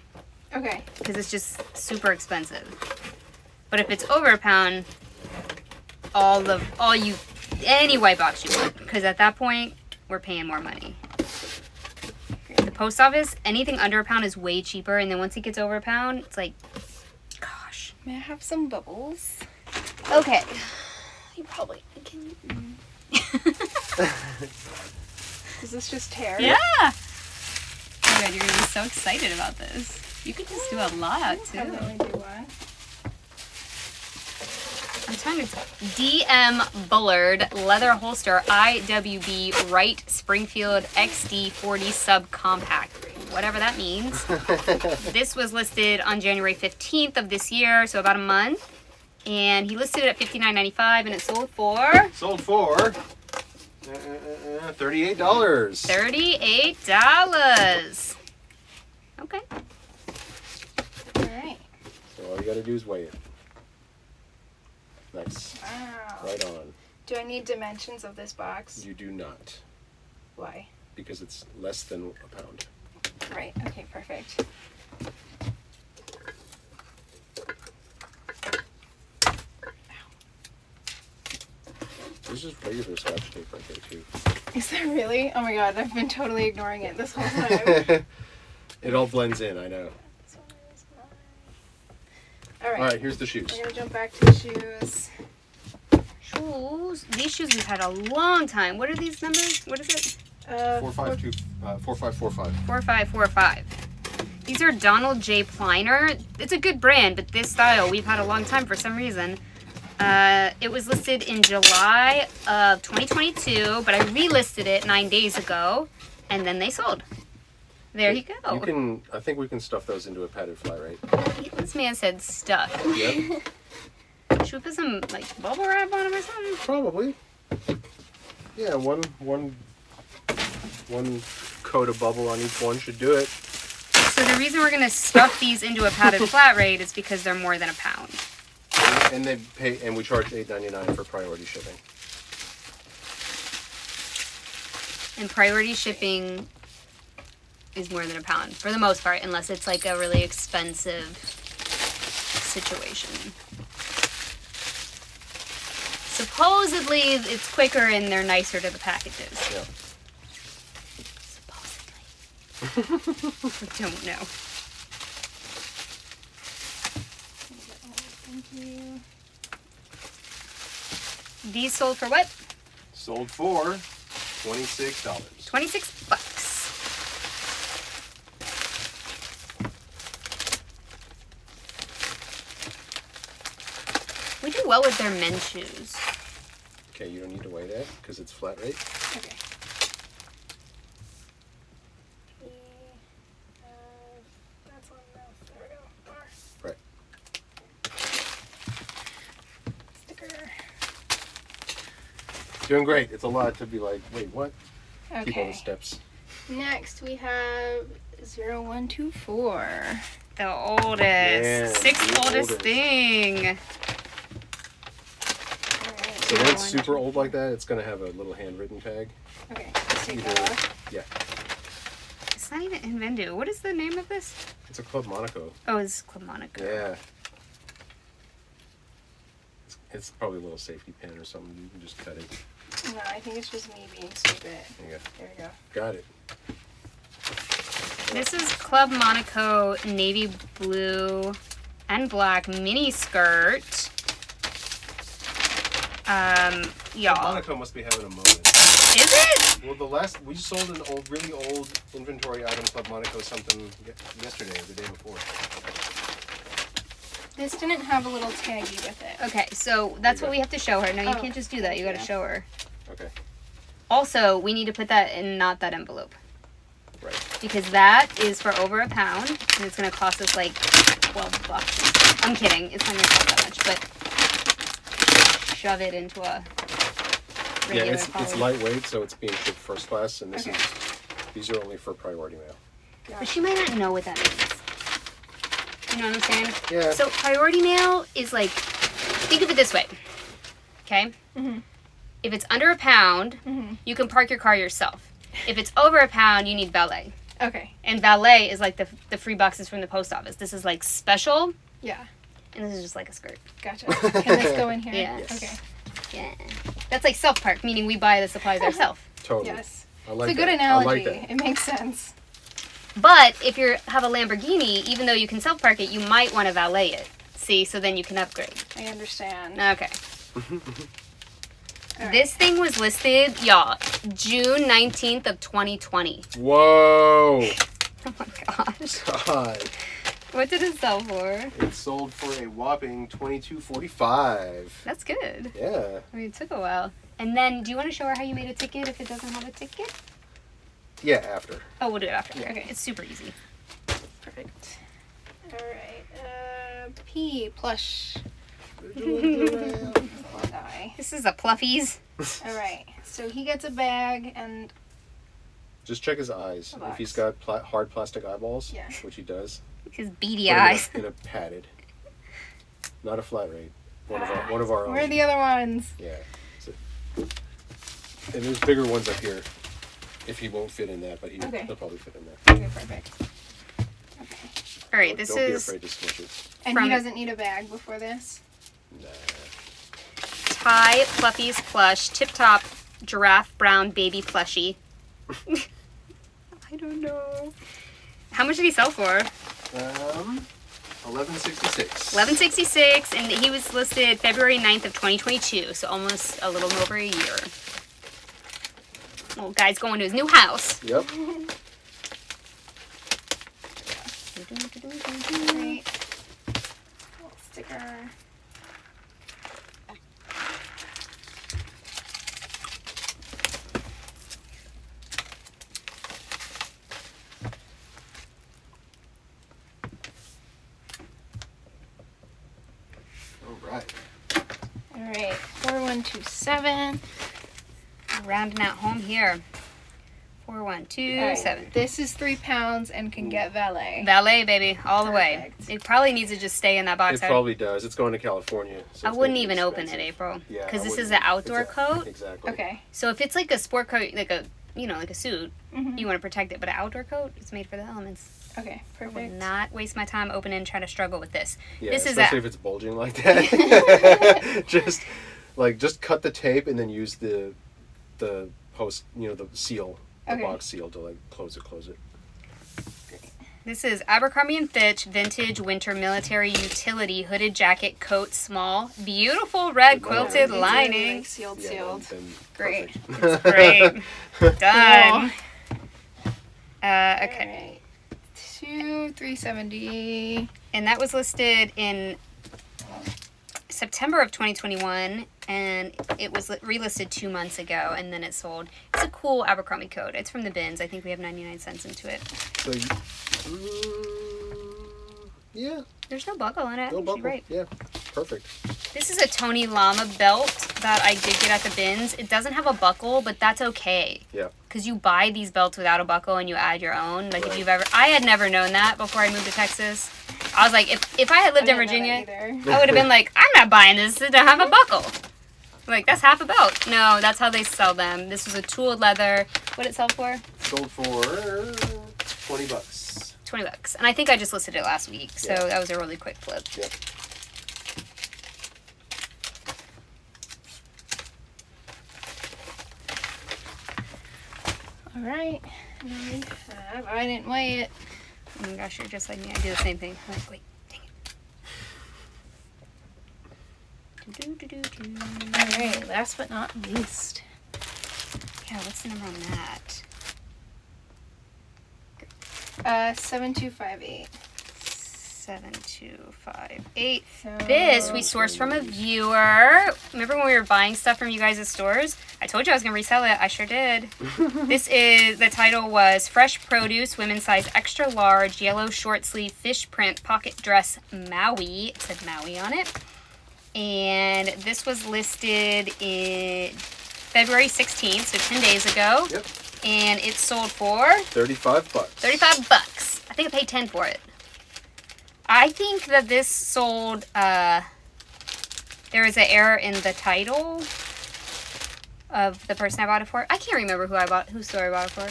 Okay. because it's just super expensive. But if it's over £1, any white box you want, because at that point we're paying more money. The post office, anything under £1 is way cheaper, and then once it gets over £1, it's like, gosh. May I have some bubbles? Okay. You probably can. Does this just tear? Yeah. Oh my god, you're gonna be so excited about this. You could just do a lot too. I really do one. I'm telling you, it's DM Bullard leather holster IWB Wright Springfield XD40 subcompact, whatever that means. This was listed on January 15th of this year, so about a month. And he listed it at $59.95, and it sold for Sold for $38. $38. Okay. All right. So all you gotta do is weigh it. Nice. Wow. Right on. Do I need dimensions of this box? You do not, Why? because it's less than a pound. Right. Okay. Perfect. There's just regular scotch tape right there too. Is there really? Oh my god, I've been totally ignoring it this whole time. It all blends in, I know. All right. All right, here's the shoes. We're gonna jump back to shoes. Shoes. These shoes we've had a long time. What are these numbers? What is it? 4545. 4545. These are Donald J. Pliner. It's a good brand, but this style we've had a long time for some reason. It was listed in July of 2022, but I relisted it 9 days ago, and then they sold. There you go. You can. I think we can stuff those into a padded flat rate. This man said stuff. Yep. Should we put some like bubble wrap on them or something? Probably. Yeah, one coat of bubble on each one should do it. So the reason we're gonna stuff these into a padded flat rate is because they're more than £1. And they pay, and we charge $8.99 for priority shipping. And priority shipping is more than £1 for the most part, unless it's like a really expensive situation. Supposedly it's quicker and they're nicer to the packages. Yeah. Supposedly. I don't know. Thank you. These sold for what? Sold for $26. $26. We do well with their men's shoes. Okay, you don't need to weigh that because it's flat rate. Okay. That's long enough. There we go. Bar. Right. Sticker. Doing great. It's a lot to be like, wait, what? Keep all the Okay. steps. Next we have 0124. The oldest. Yeah, Sixth the oldest oldest. thing. Alright. So when it's super old like that, it's going to have a little handwritten tag. Okay, let's take that off. Yeah. It's not even Invendu. What is the name of this? It's a Club Monaco. Oh, it's Club Monaco. Yeah. It's probably a little safety pin or something. You can just cut it. No, I think it's just me being stupid. There you go. There we go. Got it. This is Club Monaco navy blue and black mini skirt. Y'all. Monaco must be having a moment. Is it? Well, we sold an really old inventory item Club Monaco something yesterday or the day before. This didn't have a little taggy with it. Okay, so that's what we have to show her. No, you can't just do that. You got to show her. Okay. Also, we need to put that in not that envelope. Right. Because that is for over £1, and it's going to cost us like $12. I'm kidding. It's not going to cost that much, but shove it into a Yeah, regular it's lightweight, so it's being shipped first class, and these are only for priority mail. But she might not know what that means. You know what I'm saying? Yeah. So priority mail is like, think of it this way, okay? Mm-hmm. If it's under £1, you can park your car yourself. If it's over £1, you need valet. Okay. And valet is like the free boxes from the post office. This is like special. Yeah. And this is just like a skirt. Gotcha. Can this go in here? Yeah. Yes. Okay. Yeah. That's like self-park, meaning we buy the supplies ourselves. Totally. Yes. I like It's a good that. analogy. I like that. It makes sense. But if you have a Lamborghini, even though you can self-park it, you might want to valet it. See? So then you can upgrade. I understand. Okay. All right. This thing was listed, y'all, June 19th of 2020. Whoa! Oh my gosh. God. What did it sell for? It sold for a whopping $22.45. That's good. Yeah. I mean, it took a while. And then, do you want to show her how you made a ticket if it doesn't have a ticket? Yeah, after. Oh, we'll do it after. Yeah. Okay, it's super easy. Perfect. All right. P plush. Well, Guy. This is a Pluffies. All right. So he gets a bag and just check his eyes. A box. If he's got hard plastic eyeballs, Yeah. which he does, His beady put him eyes. in a padded, not a flat rate. One of our own. where are the other ones? Yeah. So, and there's bigger ones up here. If he won't fit in that, but Okay. he'll probably fit in there. Okay, perfect. Okay. All right, this Don't be is afraid to smush it. And From- he doesn't need a bag before this? Nah. Thai Pluffies plush, tip top giraffe brown baby plushie. I don't know. How much did he sell for? $11.66. $11.66, and he was listed February 9th of 2022, so almost a little over a year. Well, guy's going to his new house. Yep. Great. Little sticker. All right. All right. 4127. Rounding out home here. All 4127. right. This is £3 and can get valet. Valet, baby, all the way. Perfect. It probably needs to just stay in that box. It probably does. It's going to California. So I it's wouldn't gonna be even open it, expensive. April. Yeah. Because I this is wouldn't. an outdoor coat. Exactly. Okay. So if it's like a sport coat, like a, like a suit, Mhm. you want to protect it. But an outdoor coat, it's made for the elements. Okay, I would perfect. not waste my time opening and trying to struggle with this. Yeah, This is especially if it's bulging like that. just cut the tape and then use the post, the seal, the Okay. box seal to close it. This is Abercrombie & Fitch Vintage Winter Military Utility Hooded Jacket Coat Small. Beautiful red Wow. quilted They do, lining. like, sealed, Yeah, sealed. then Great. perfect. Great. Done. All Okay. right. 370. And that was listed in September of 2021, and it was relisted 2 months ago, and then it sold. It's a cool Abercrombie coat. It's from the bins. I think we have 99 cents into it. So, yeah, There's no buckle in it. no She's buckle. great. Yeah, perfect. This is a Tony Llama belt that I did get at the bins. It doesn't have a buckle, but that's okay. Yeah. Because you buy these belts without a buckle and you add your own. Like, Right. if you've ever... I had never known that before I moved to Texas. I was like, if I had lived in Virginia, I would have been like, I'm not buying this. It doesn't have a buckle. Like, that's half a belt. No, that's how they sell them. This was a tooled leather. What did it sell for? Sold for $20. $20. And I think I just listed it last week. So Yeah. that was a really quick flip. Yep. All right. And then we have, I didn't weigh it. Oh my gosh, you're just like me. I do the same thing. I'm like, wait, dang it. All right, last but not least. Yeah, what's the number on that? 7258. 7258. So This we sourced from a viewer. Remember when we were buying stuff from you guys' stores? I told you I was gonna resell it. I sure did. The title was Fresh Produce, Women's Size Extra Large, Yellow Short Sleeve Fish Print Pocket Dress Maui. It said Maui on it. And this was listed in February 16th, so 10 days ago. Yep. And it sold for $35. $35. I think I paid 10 for it. I think that this sold, there was an error in the title of the person I bought it for. I can't remember whose store I bought it for.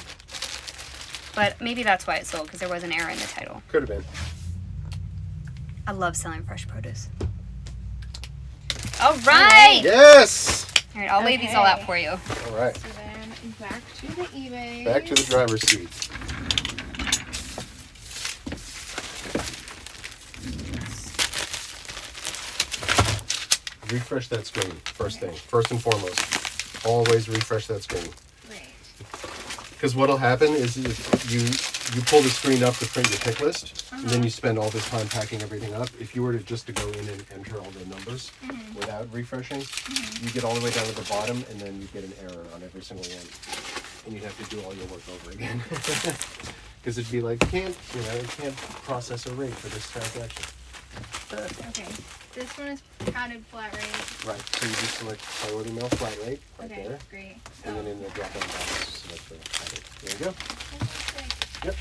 But maybe that's why it sold, because there was an error in the title. Could have been. I love selling fresh produce. All right. Yes! All right, I'll lay these all out for you. All right. So then back to the eBay. Back to the driver's seat. Refresh that screen, first thing. First and foremost. Always refresh that screen. Right. Because what'll happen is if you pull the screen up to print your pick list, and then you spend all this time packing everything up. If you were to just to go in and enter all the numbers without refreshing, you get all the way down to the bottom, and then you get an error on every single one. And you'd have to do all your work over again. Because it'd be like, it can't process a rate for this transaction. Okay. This one is padded flat rate. Right, so you just select priority mail flat rate right Okay, there. great. And then in the drop down box, select the padded. There you go. Yep.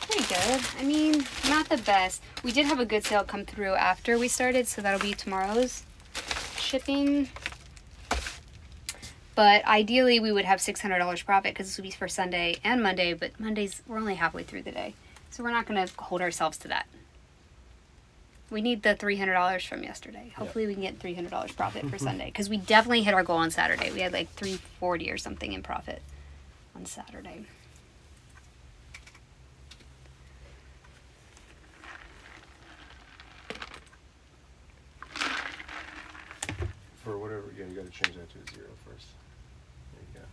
Pretty good. I mean, not the best. We did have a good sale come through after we started, so that'll be tomorrow's shipping. But ideally, we would have $600 profit because this would be for Sunday and Monday, but Mondays, we're only halfway through the day. So we're not going to hold ourselves to that. We need the $300 from yesterday. Hopefully we can get $300 profit for Sunday because we definitely hit our goal on Saturday. We had like $340 or something in profit on Saturday. For whatever, you got to change that to a 0 first. There you go.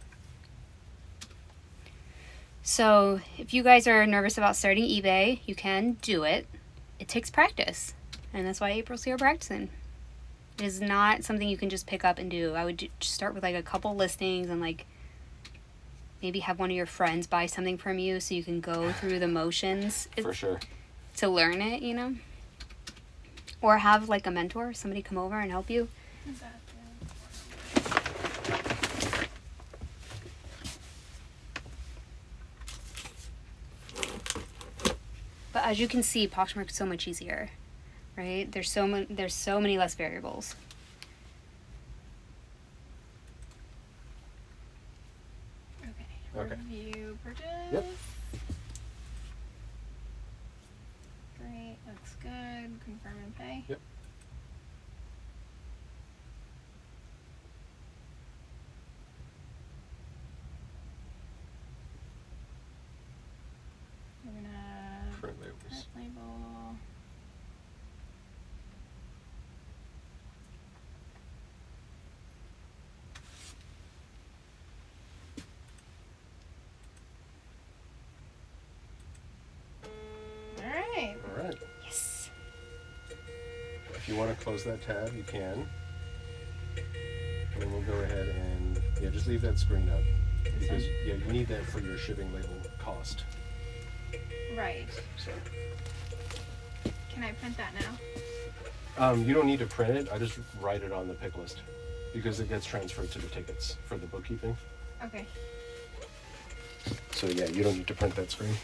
So if you guys are nervous about starting eBay, you can do it. It takes practice. And that's why April's here practicing. It is not something you can just pick up and do. I would just start with like a couple listings and like maybe have one of your friends buy something from you so you can go through the motions. For sure. To learn it, you know? Or have like a mentor, somebody come over and help you. But as you can see, Poshmark is so much easier, right? There's so many less variables. Okay. Review purchase. Yep. Great. Looks good. Confirm and pay. Yep. We're gonna Print labels. print label. All right. All right. Yes. If you want to close that tab, you can. And then we'll go ahead and just leave that screen up because you need that for your shipping label cost. Right. So Can I print that now? you don't need to print it. I just write it on the pick list because it gets transferred to the tickets for the bookkeeping. Okay. So yeah, you don't need to print that screen.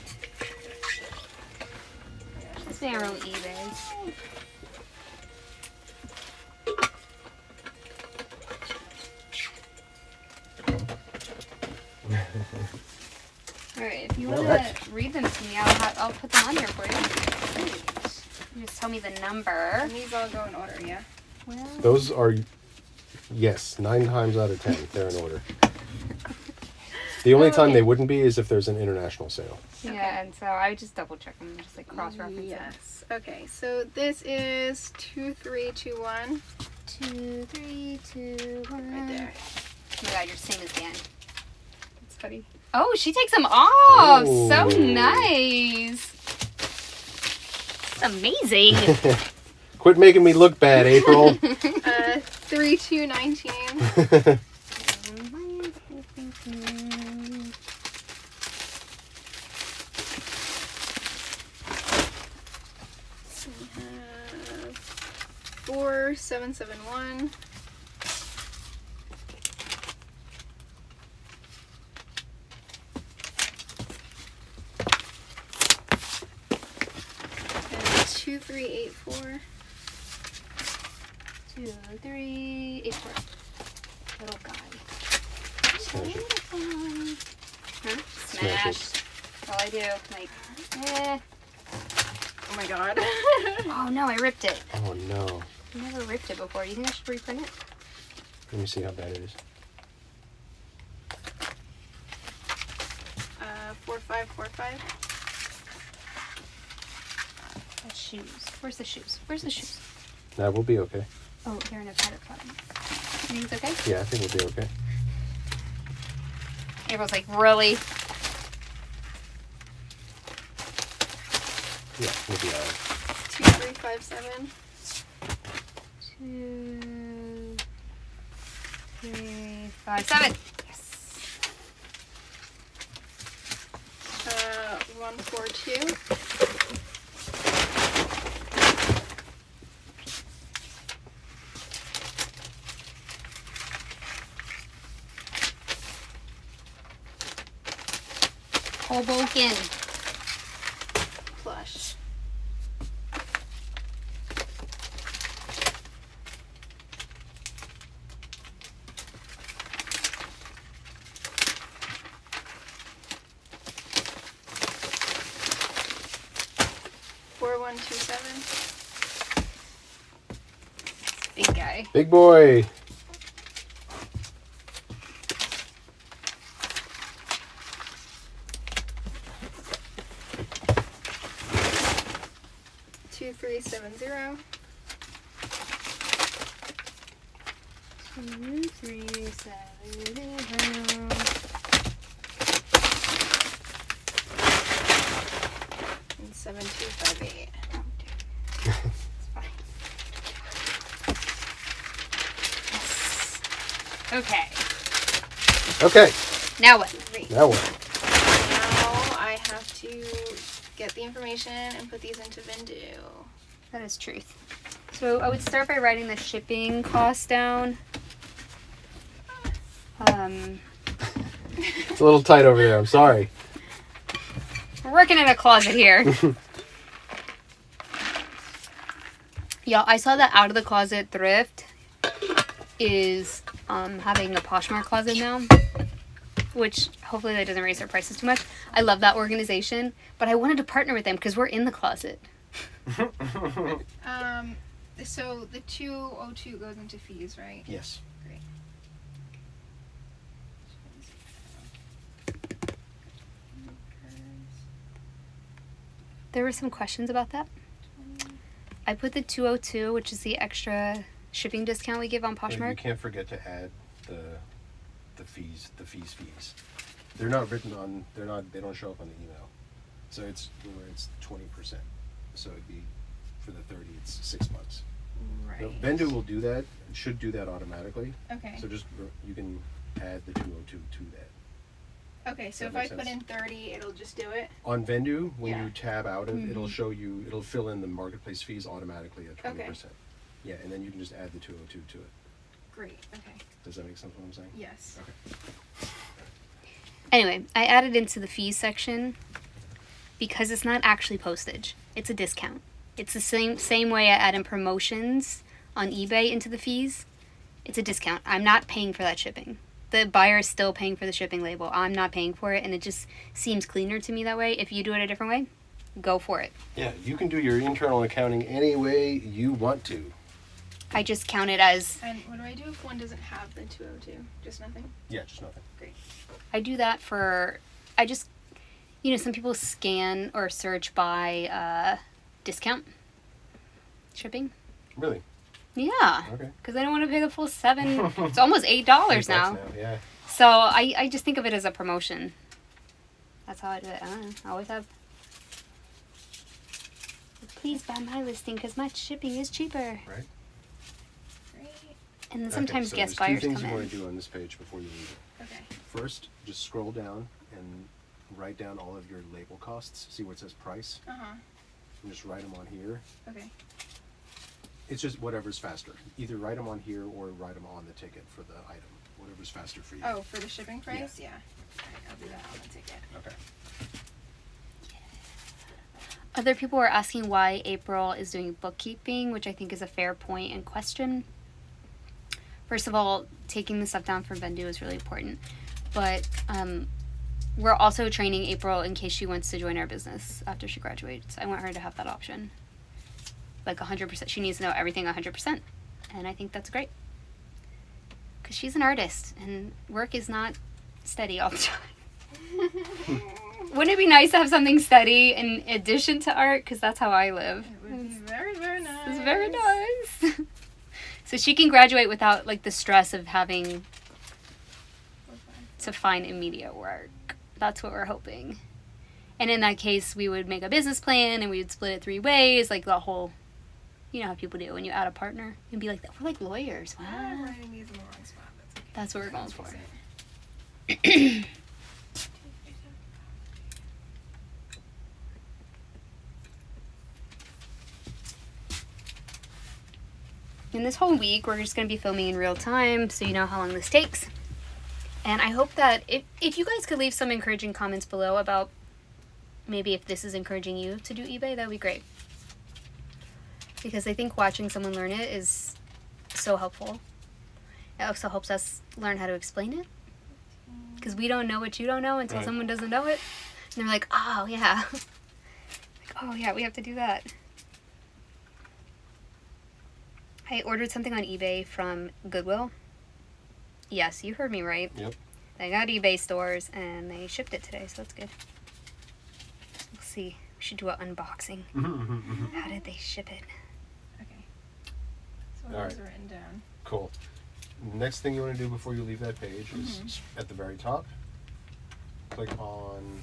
Let's make our own eBay. you want Alright. to read them to me, I'll put them on here for you. Great. You just tell me the number. And these all go in order, yeah? Well, Those are, yes, 9 times out of 10, they're in order. The only time okay. they wouldn't be is if there's an international sale. yeah, and so I just double check them, just like cross-reference them. Yes. Okay, so this is 2321 2, 3, 2, 1. right there. Oh my god, you're the same as Dan. That's funny. Oh, she takes them off. So Oh. nice. It's amazing. Quit making me look bad, April. 3219. We have 4771. And 2384. 2, 3, 8, 4. Little guy. Smash it. Huh? Smash it. Smash. All I do. Like, eh. Oh my god. Oh no, I ripped it. Oh no. I never ripped it before. You think I should reprint it? Let me see how bad it is. 4545. That's shoes. Where's the shoes? Where's the shoes? That will be okay. Oh, they're in a powder bottom. You think it's okay? Yeah, I think we'll be okay. April's like, really? Yeah, we'll be alright. 2357. 2, 3, 5, 7. Yes. 142. Hoboken. Plush. Four one two seven. Big guy. Big boy. Two three 7 0. 2, 3, 7, 0. And 7258. It's fine. Yes. Okay. Okay, Now what? Great. now what? Now I have to get the information and put these into Vendu. That is truth. So I would start by writing the shipping cost down. It's a little tight over there, I'm sorry. We're working in a closet here. Y'all, I saw that Out of the Closet Thrift is having a Poshmark closet now, which hopefully that doesn't raise their prices too much. I love that organization, but I wanted to partner with them because we're in the closet. So the 202 goes into fees, right? Yes. Great. There were some questions about that. I put the 202, which is the extra shipping discount we give on But you Poshmark. can't forget to add the fees. They're not written on. They don't show up on the email. So it's 20%. So it'd be for the 30. It's 6 months. Right. Now, Vendu will do that. It should do that automatically. Okay. So just you can add the 202 to that. Okay, so That if I makes put sense. in 30, it'll just do it? On Vendu, when Yeah. you tab out it, it'll Mhm. show you. It'll fill in the marketplace fees automatically at 20%. Okay. Yeah, and then you can just add the 202 to it. Great, okay. Does that make sense? What I'm saying? Yes. Okay. Anyway, I added into the fees section because it's not actually postage. It's a discount. It's the same way I add in promotions on eBay into the fees. It's a discount. I'm not paying for that shipping. the buyer is still paying for the shipping label. I'm not paying for it, and it just seems cleaner to me that way. If you do it a different way, go for it. Yeah, you can do your internal accounting any way you want to. I just count it as... And what do I do if one doesn't have the 202? Just nothing? Yeah, just nothing. Great. I do that for... I just... You know, some people scan or search by discount shipping. Really? Yeah. Okay. Because I don't want to pay the full $7... It's almost $8 now. Yeah. So I just think of it as a promotion. That's how I do it. I don't know. I always have... Please buy my listing because my shipping is cheaper. Right. And then sometimes so guest there's buyers two things come you in. want to do on this page before you leave it. Okay. First, just scroll down and write down all of your label costs. See where it says price? Uh-huh. And just write them on here. Okay. It's just whatever's faster. Either write them on here or write them on the ticket for the item. Whatever's faster for you. Oh, for the shipping price? Yeah. Alright, I'll do that on the ticket. Okay. Other people were asking why April is doing bookkeeping, which I think is a fair point and question. First of all, taking the stuff down from Vendu is really important. But we're also training April in case she wants to join our business after she graduates. I want her to have that option. Like 100%. She needs to know everything 100%. And I think that's great. Because she's an artist, and work is not steady all the time. Wouldn't it be nice to have something steady in addition to art? Because that's how I live. It would be very, very nice. It's very nice. So she can graduate without like the stress of having to find immediate work. That's what we're hoping. And in that case, we would make a business plan and we would split it 3 ways, like the whole, you know how people do when you add a partner. You'd be like, we're like lawyers. Wow. I'm writing these in the wrong spot. That's okay. That's what we're going for. And this whole week, we're just going to be filming in real time, so you know how long this takes. And I hope that if you guys could leave some encouraging comments below about maybe if this is encouraging you to do eBay, that would be great. Because I think watching someone learn it is so helpful. It also helps us learn how to explain it. Because we don't know what you don't know until Right. someone doesn't know it. And they're like, oh, yeah. Like, oh, yeah, we have to do that. I ordered something on eBay from Goodwill. Yes, you heard me right. Yep. They got eBay stores and they shipped it today, so that's good. We'll see. We should do an unboxing. How did they ship it? Okay. So All those right. are written down. Cool. Next thing you want to do before you leave that page is at the very top, click on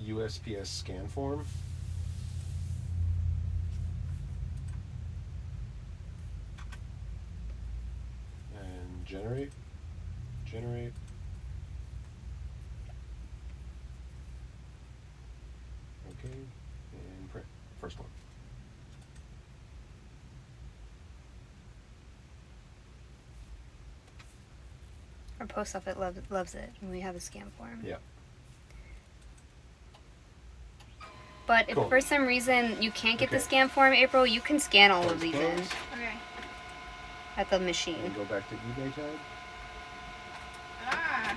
USPS scan form. And generate. Okay, and print. First one. Our post office loves it when we have a scan form. Yeah. But if Cool. for some reason you can't get the Okay. scan form, April, you can scan all of these in Close. Okay. at the And machine. go back to eBay tab. Ah.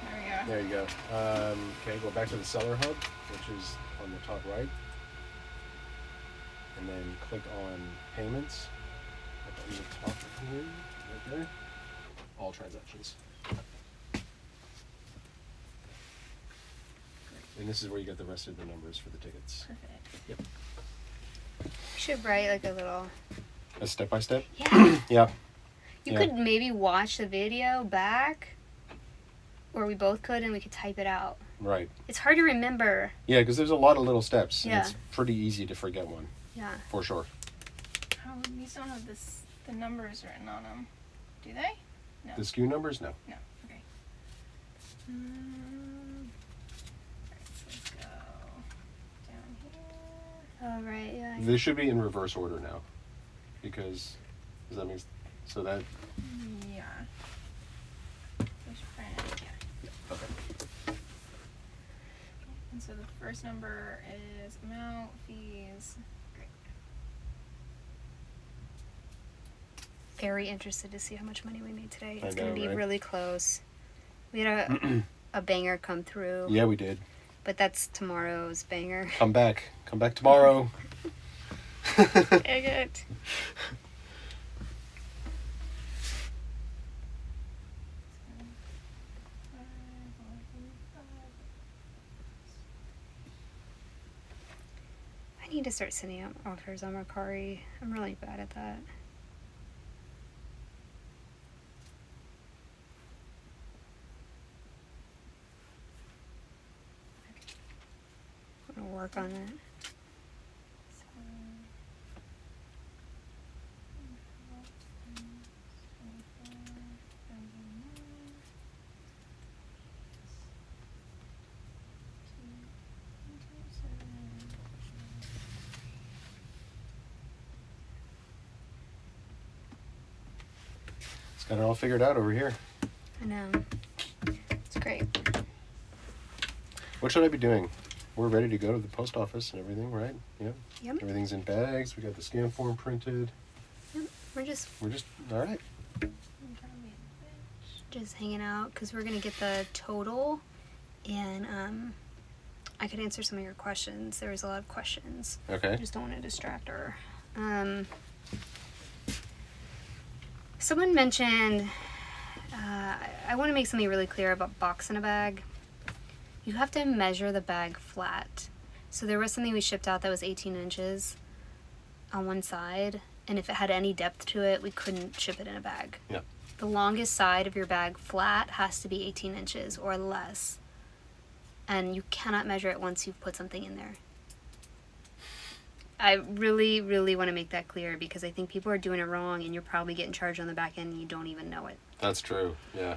There we go. There you go. Okay, go back to the Seller Hub, which is on the top right. And then click on Payments. Up on the top of here, right there. All transactions. And this is where you get the rest of the numbers for the tickets. Perfect. Yep. We should write like a little... A step by step? Yeah. Yeah. You Yeah. could maybe watch the video back. Or we both could and we could type it out. Right. It's hard to remember. Yeah, because there's a lot of little steps. And Yeah. it's pretty easy to forget one, Yeah. for sure. Oh, these don't have the numbers written on them. Do they? No. The SKU numbers? No. No. Okay. Alright, so let's go down here. Oh, right, yeah. This should be in reverse order now. Because, does that mean, so that, Yeah. Push print. Yeah. okay. And so the first number is amount, fees. Great. very interested to see how much money we made today. I It's know, going to be right? really close. We had a banger come through. Yeah, we did. But that's tomorrow's banger. Come back tomorrow. Dang it. I need to start sending out offers on Mercari. I'm really bad at that. I'm gonna work on that. It's got it all figured out over here. I know. It's great. What should I be doing? We're ready to go to the post office and everything, right? Yeah. Yep. Everything's in bags. We got the scan form printed. We're just All right. hanging out because we're gonna get the total, and I could answer some of your questions. There was a lot of questions. I Okay. just don't want to distract her. Someone mentioned, I want to make something really clear about box in a bag. You have to measure the bag flat. So there was something we shipped out that was 18 inches on one side, and if it had any depth to it, we couldn't ship it in a bag. Yeah. The longest side of your bag flat has to be 18 inches or less. And you cannot measure it once you've put something in there. I really, really want to make that clear because I think people are doing it wrong and you're probably getting charged on the back end and you don't even know it. That's true. Yeah.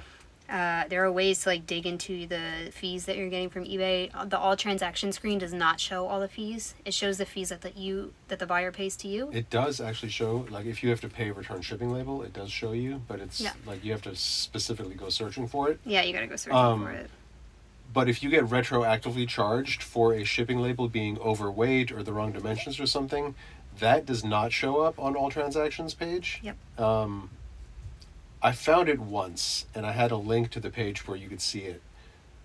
There are ways to like dig into the fees that you're getting from eBay. The all transaction screen does not show all the fees. It shows the fees that the buyer pays to you. It does actually show, like, if you have to pay a return shipping label, it does show you, but it's like you have to specifically go searching for it. Yeah, you gotta go searching for it. But if you get retroactively charged for a shipping label being overweight or the wrong dimensions or something, that does not show up on all transactions page. Yep. I found it once, and I had a link to the page where you could see it,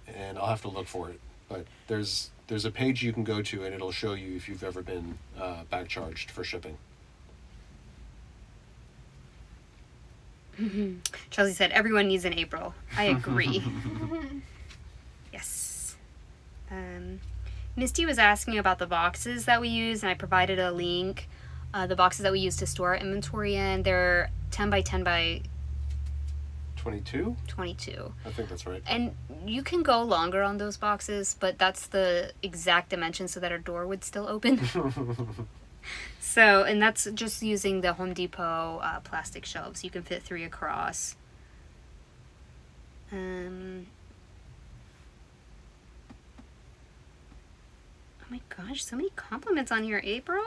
and I'll have to look for it. But there's a page you can go to, and it'll show you if you've ever been back charged for shipping. Chelsea said, everyone needs an April. I agree. Yes. Misty was asking about the boxes that we use, and I provided a link. The boxes that we use to store our inventory in, they're 10 by 10 by 22? 22. I think that's right. And you can go longer on those boxes, but that's the exact dimension so that our door would still open. So, and that's just using the Home Depot plastic shelves. You can fit 3 across. Oh my gosh, so many compliments on your April.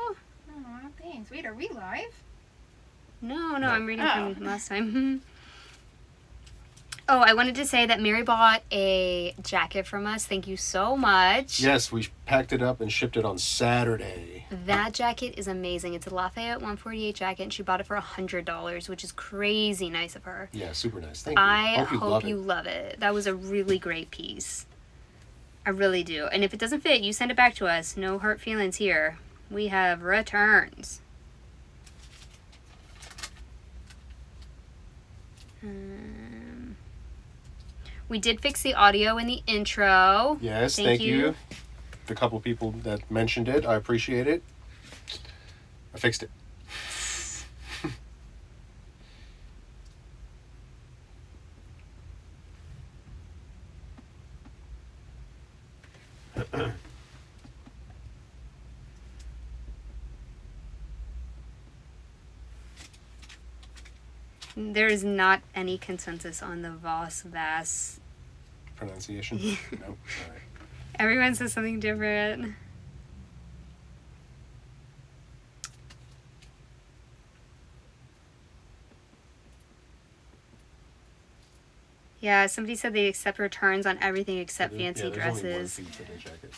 Aw, thanks. Wait, are we live? No, I'm reading from last time. Oh, I wanted to say that Mary bought a jacket from us. Thank you so much. Yes, we packed it up and shipped it on Saturday. That jacket is amazing. It's a Lafayette 148 jacket, and she bought it for $100, which is crazy nice of her. Yeah, super nice. Thank you. I hope you love it. That was a really great piece. I really do. And if it doesn't fit, you send it back to us. No hurt feelings here. We have returns. We did fix the audio in the intro. Yes, thank you. The couple people that mentioned it, I appreciate it. I fixed it. There is not any consensus on the Voss-Vass pronunciation. No, all right. Everyone says something different. Yeah, somebody said they accept returns on everything except fancy there's only one dresses. fee for the jacket.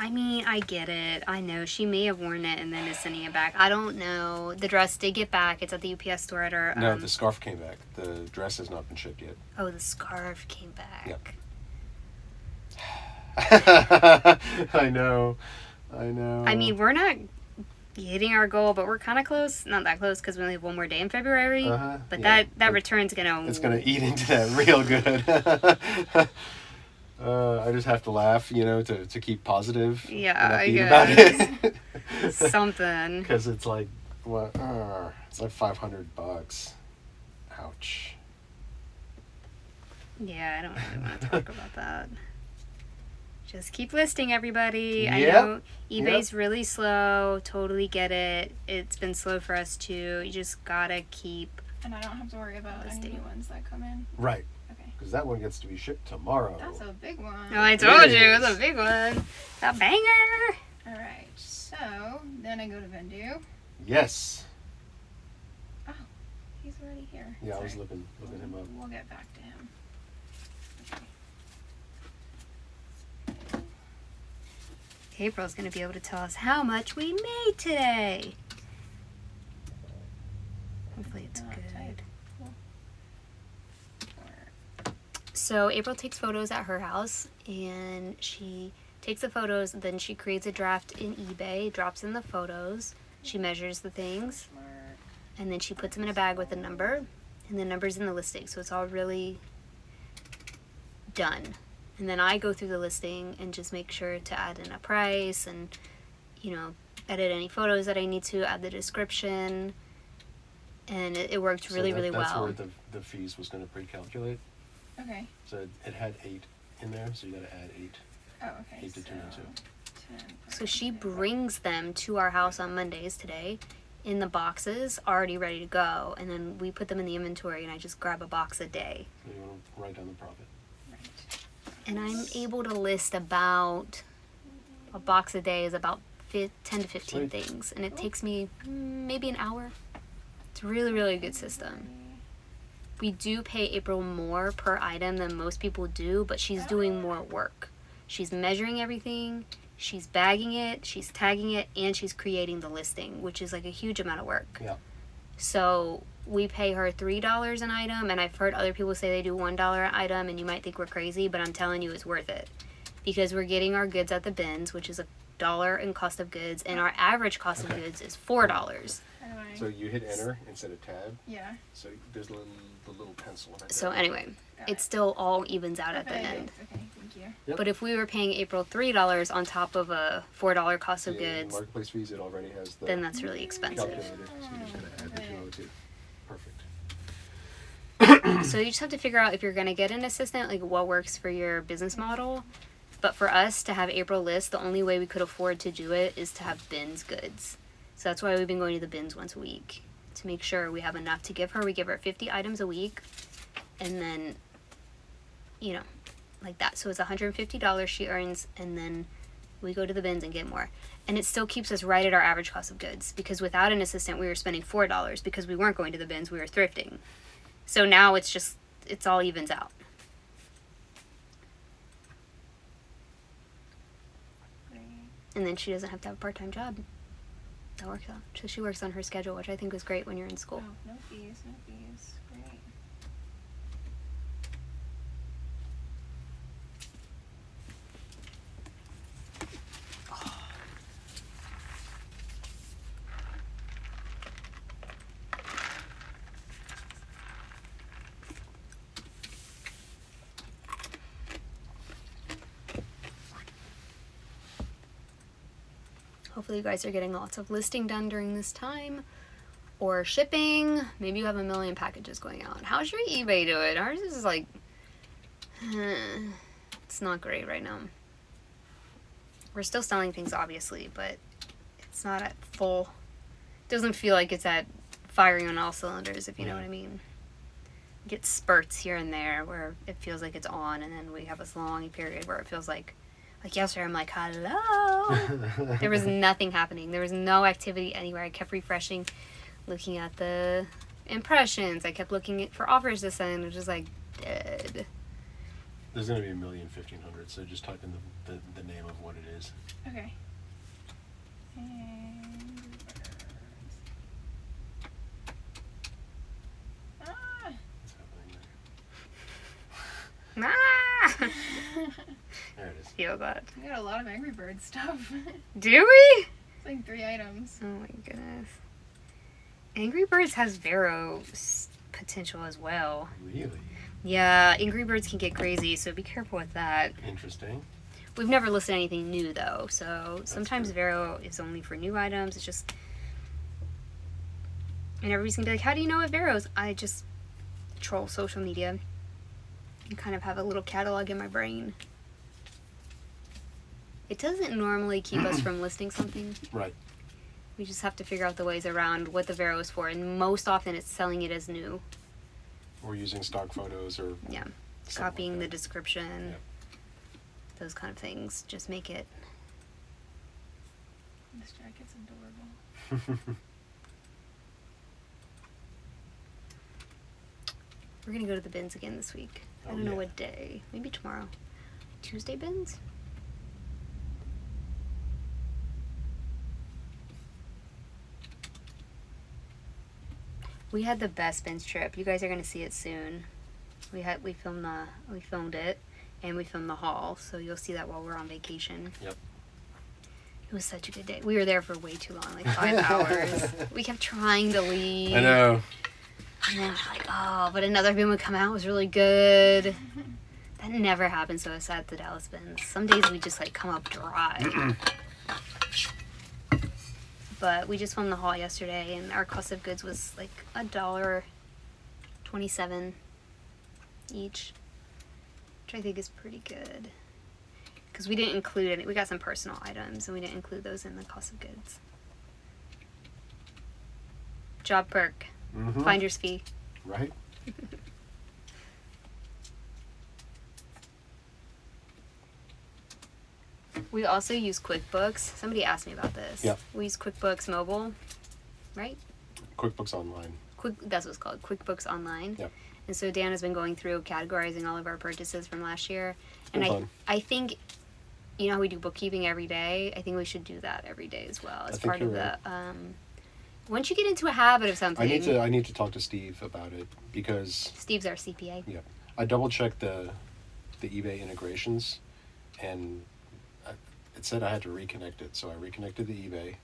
I mean, I get it. I know. She may have worn it and then is sending it back. I don't know. The dress did get back. It's at the UPS store at our... No, the scarf came back. The dress has not been shipped yet. Oh, the scarf came back. Yep. I know. I mean, we're not hitting our goal, but we're kind of close. Not that close because we only have one more day in February. But yeah. that return's going to... It's going to eat into that real good. I just have to laugh, to keep positive. Yeah, I about guess. Something. Because it's like, it's like $500. Ouch. Yeah, I don't really want to talk about that. Just keep listing, everybody. I Yep. know eBay's really slow. Totally get it. It's been slow for us too. You just gotta keep... And I don't have to worry about any new ones that come in. Right. Okay. Because that one gets to be shipped tomorrow. That's a big one. Oh, I told you. It's a big one. It's a banger. Alright, so then I go to Vendu. Yes. Oh, he's already here. Yeah, Sorry. I was looking him up. We'll get back to him. April's going to be able to tell us how much we made today. Hopefully it's good. So April takes photos at her house, and she takes the photos, then she creates a draft in eBay, drops in the photos, she measures the things, and then she puts them in a bag with a number, and the number's in the listing, so it's all really done. And then I go through the listing and just make sure to add in a price and, edit any photos that I need to, add the description, and it worked really That's well. where the fees was going to pre-calculate. Okay. So it had 8 in there, so you got to add 8. Oh, okay. 8 to 202. So she brings them to our house on Mondays today in the boxes already ready to go, and then we put them in the inventory and I just grab a box a day. So you want to write down the profit. And I'm able to list about a box a day is about 10 to 15 things, and it takes me maybe an hour. It's a really, really good system. We do pay April more per item than most people do, but she's doing more work. She's measuring everything, she's bagging it, she's tagging it, and she's creating the listing, which is like a huge amount of work. Yeah. So we pay her $3 an item, and I've heard other people say they do $1 an item, and you might think we're crazy, but I'm telling you it's worth it. Because we're getting our goods at the bins, which is $1 in cost of goods, and our average cost of goods is $4. So you hit enter instead of tab. Yeah. So there's the little pencil right there. So anyway, it still all evens out at the end. Okay, thank you. Yep. But if we were paying April $3 on top of a $4 cost of Yeah, goods, marketplace fees, it already has the then that's really expensive. calculator. So you just got to add the 202. Perfect. So you just have to figure out if you're going to get an assistant, like what works for your business model. But for us to have April list, the only way we could afford to do it is to have bins goods. So that's why we've been going to the bins once a week to make sure we have enough to give her. We give her 50 items a week, and then, like that. So it's $150 she earns, and then we go to the bins and get more. And it still keeps us right at our average cost of goods, because without an assistant, we were spending $4 because we weren't going to the bins, we were thrifting. So now it's all evens out. And then she doesn't have to have a part-time job. That works out. So she works on her schedule, which I think was great when you're in school. Oh, no fees, no fees. Great. Hopefully you guys are getting lots of listing done during this time. Or shipping. Maybe you have a million packages going out. How's your eBay doing? Ours is like... it's not great right now. We're still selling things, obviously, but it's not at full... It doesn't feel like it's at firing on all cylinders, if you know what I mean. You get spurts here and there where it feels like it's on, and then we have this long period where it feels like yesterday, I'm like, hello. There was nothing happening. There was no activity anywhere. I kept refreshing, looking at the impressions. I kept looking for offers to send. It was just like dead. There's going to be 1,000,000-1,500, so just type in the name of what it is. Okay. Angry Birds. Ah! What's happening Ah! there? There it is. Feel that. We got a lot of Angry Birds stuff. Do we? It's like 3 items. Oh my goodness. Angry Birds has Vero potential as well. Really? Yeah, Angry Birds can get crazy, so be careful with that. Interesting. We've never listed anything new though, so sometimes good. Vero is only for new items. It's just, and everybody's gonna be like, "How do you know what Vero's?" I just troll social media and kind of have a little catalog in my brain. It doesn't normally keep us from listing something. Right. We just have to figure out the ways around what the Vero is for, and most often it's selling it as new. Or using stock photos or Yeah, something copying like the that. description, Yep. those kind of things. Just make it. This jacket's adorable. We're gonna go to the bins again this week. I Oh, don't know yeah. what day. Maybe tomorrow. Tuesday bins? We had the best bins trip. You guys are gonna see it soon. We filmed it and we filmed the haul, so you'll see that while we're on vacation. Yep. It was such a good day. We were there for way too long, like 5 hours. We kept trying to leave. I know. And then we're like, oh, but another bin would come out. It was really good. That never happens to us at the Dallas bins. Some days we just like come up dry. But we just filmed the haul yesterday, and our cost of goods was like $1.27 each, which I think is pretty good. Because we didn't include any. We got some personal items, and we didn't include those in the cost of goods. Job perk. Mm-hmm. Finder's fee. Right? We also use QuickBooks. Somebody asked me about this. Yep. We use QuickBooks Mobile, right? QuickBooks Online. That's what it's called, QuickBooks Online. Yep. And so Dan has been going through categorizing all of our purchases from last year. And Fun. I think, you know how we do bookkeeping every day? I think we should do that every day as well as I think part of you're the. Once you get into a habit of something. I need to talk to Steve about it because Steve's our CPA. yeah, I double checked the eBay integrations, and it said I had to reconnect it. So I reconnected the eBay.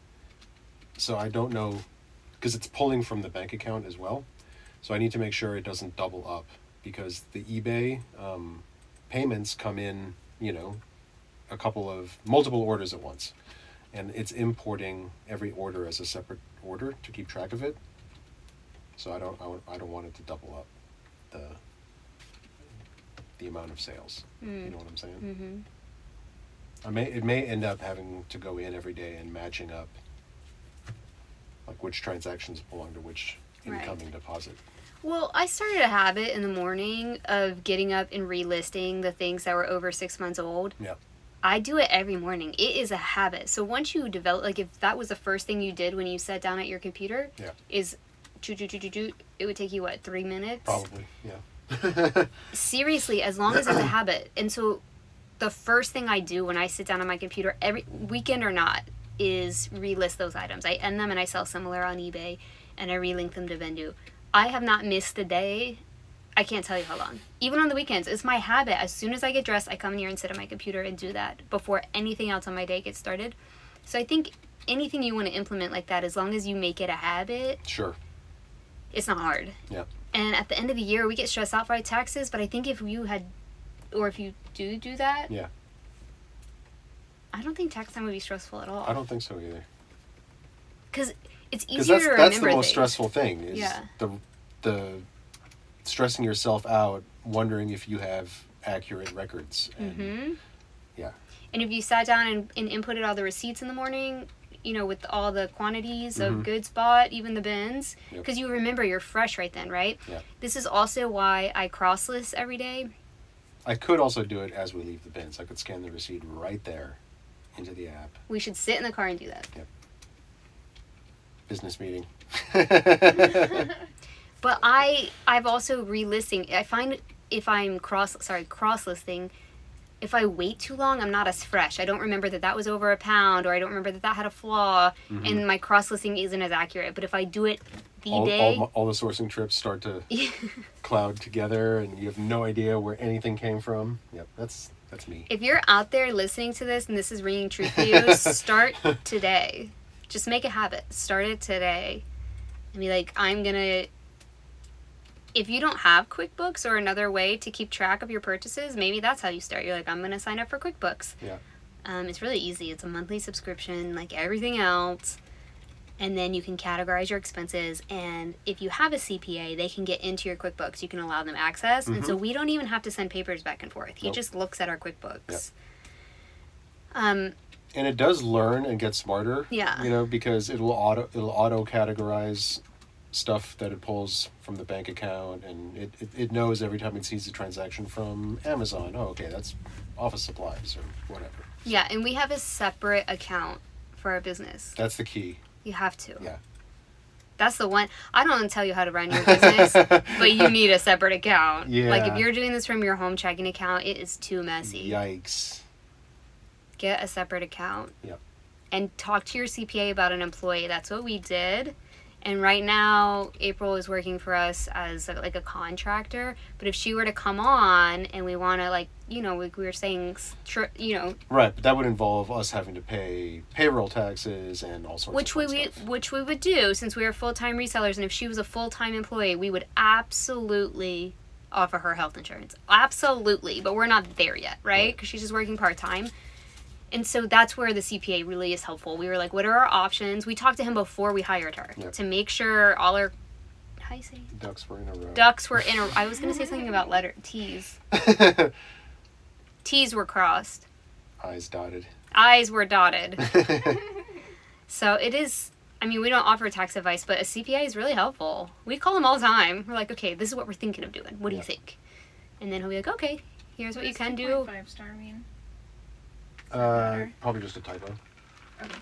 So I don't know, because it's pulling from the bank account as well. So I need to make sure it doesn't double up, because the eBay payments come in, multiple orders at once, and it's importing every order as a separate order to keep track of it. So I don't want it to double up the amount of sales. You know what I'm saying? Mm-hmm. It may end up having to go in every day and matching up, like which transactions belong to which incoming deposit. Well, I started a habit in the morning of getting up and relisting the things that were over 6 months old. Yeah. I do it every morning. It is a habit. So once you develop, like if that was the first thing you did when you sat down at your computer, is it would take you, 3 minutes? Probably, yeah. Seriously, as long as it's a habit. And so the first thing I do when I sit down on my computer, every weekend or not, is relist those items. I end them and I sell similar on eBay, and I relink them to Vendu. I have not missed a day. I can't tell you how long. Even on the weekends, it's my habit. As soon as I get dressed, I come in here and sit on my computer and do that before anything else on my day gets started. So I think anything you want to implement like that, as long as you make it a habit, Sure. it's not hard. Yeah. And at the end of the year, we get stressed out by taxes, but I think if you do that, Yeah. I don't think tax time would be stressful at all. I don't think so either. Because it's Because easier to remember that's the most things. stressful thing is Yeah. the stressing yourself out, wondering if you have accurate records. And Mm-hmm. yeah. And if you sat down and inputted all the receipts in the morning, with all the quantities of goods bought, even the bins, because you remember you're fresh right then, right? Yeah. This is also why I cross-list every day. I could also do it as we leave the bins. I could scan the receipt right there into the app. We should sit in the car and do that. Business meeting. But I've also relisting. I find if I'm cross-listing, if I wait too long, I'm not as fresh. I don't remember that was over a pound, or I don't remember that had a flaw, and my cross-listing isn't as accurate. But if I do it all the sourcing trips start to day... cloud together, and you have no idea where anything came from. Yep, that's me. If you're out there listening to this and this is ringing true for you, start today. Just make a habit. Start it today. And be like, I'm going to... If you don't have QuickBooks or another way to keep track of your purchases, maybe that's how you start. You're like, I'm going to sign up for QuickBooks. Yeah. It's really easy. It's a monthly subscription like everything else. And then you can categorize your expenses. And if you have a CPA, they can get into your QuickBooks. You can allow them access. And so we don't even have to send papers back and forth. He just looks at our QuickBooks. Yep. And it does learn and get smarter. Yeah. You know, because it'll auto categorize stuff that it pulls from the bank account, and it knows every time it sees a transaction from Amazon. Oh, okay, that's office supplies or whatever. Yeah, and we have a separate account for our business. That's the key. You have to. Yeah. That's the one. I don't want to tell you how to run your business, but you need a separate account. Yeah. Like if you're doing this from your home checking account, it is too messy. Yikes. Get a separate account. Yep. And talk to your CPA about an employee. That's what we did. And right now, April is working for us as like a contractor. But if she were to come on and we want to, like, you know, we were saying, you know. Right, but that would involve us having to pay payroll taxes and all sorts of stuff. Which we would do since we are full-time resellers. And if she was a full-time employee, we would absolutely offer her health insurance. Absolutely. But we're not there yet, right? Because she's just working part-time. And so that's where the CPA really is helpful. We were like, what are our options? We talked to him before we hired her to make sure all our... How do you say? Ducks were in a row. Ducks were in a... I was going to say something about T's. T's were crossed. I's dotted. I's were dotted. So it is... I mean, we don't offer tax advice, but a CPA is really helpful. We call him all the time. We're like, okay, this is what we're thinking of doing. What do you think? And then he'll be like, okay, here's what you can do. 5-star mean? Probably just a typo. Okay.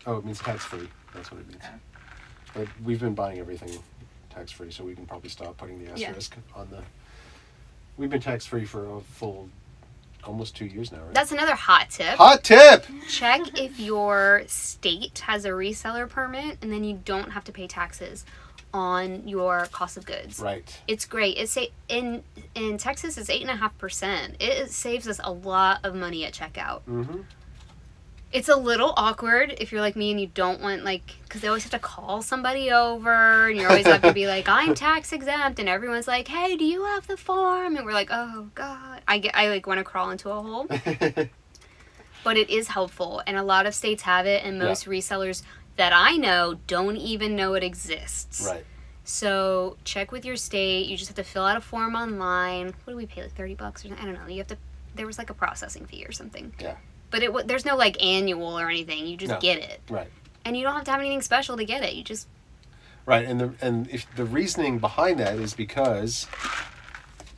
Oh, it means tax-free. That's what it means. But we've been buying everything tax-free, so we can probably stop putting the asterisk on the... We've been tax-free for a full almost 2 years now, right? That's another hot tip. Hot tip! Check if your state has a reseller permit, and then you don't have to pay taxes on your cost of goods. Right. It's great. It's in Texas, it's 8.5%. It saves us a lot of money at checkout. Mm-hmm. It's a little awkward if you're like me and you don't want, like, because they always have to call somebody over, and you always have to be like, I'm tax exempt, and everyone's like, hey, do you have the form? And we're like, oh God, I like want to crawl into a hole. But it is helpful, and a lot of states have it, and most resellers that I know don't even know it exists. Right. So check with your state. You just have to fill out a form online. What do we pay, like $30 or something? I don't know. You have to. There was like a processing fee or something. Yeah. But there's no like annual or anything. You just get it. Right. And you don't have to have anything special to get it. You just. Right, and if the reasoning behind that is because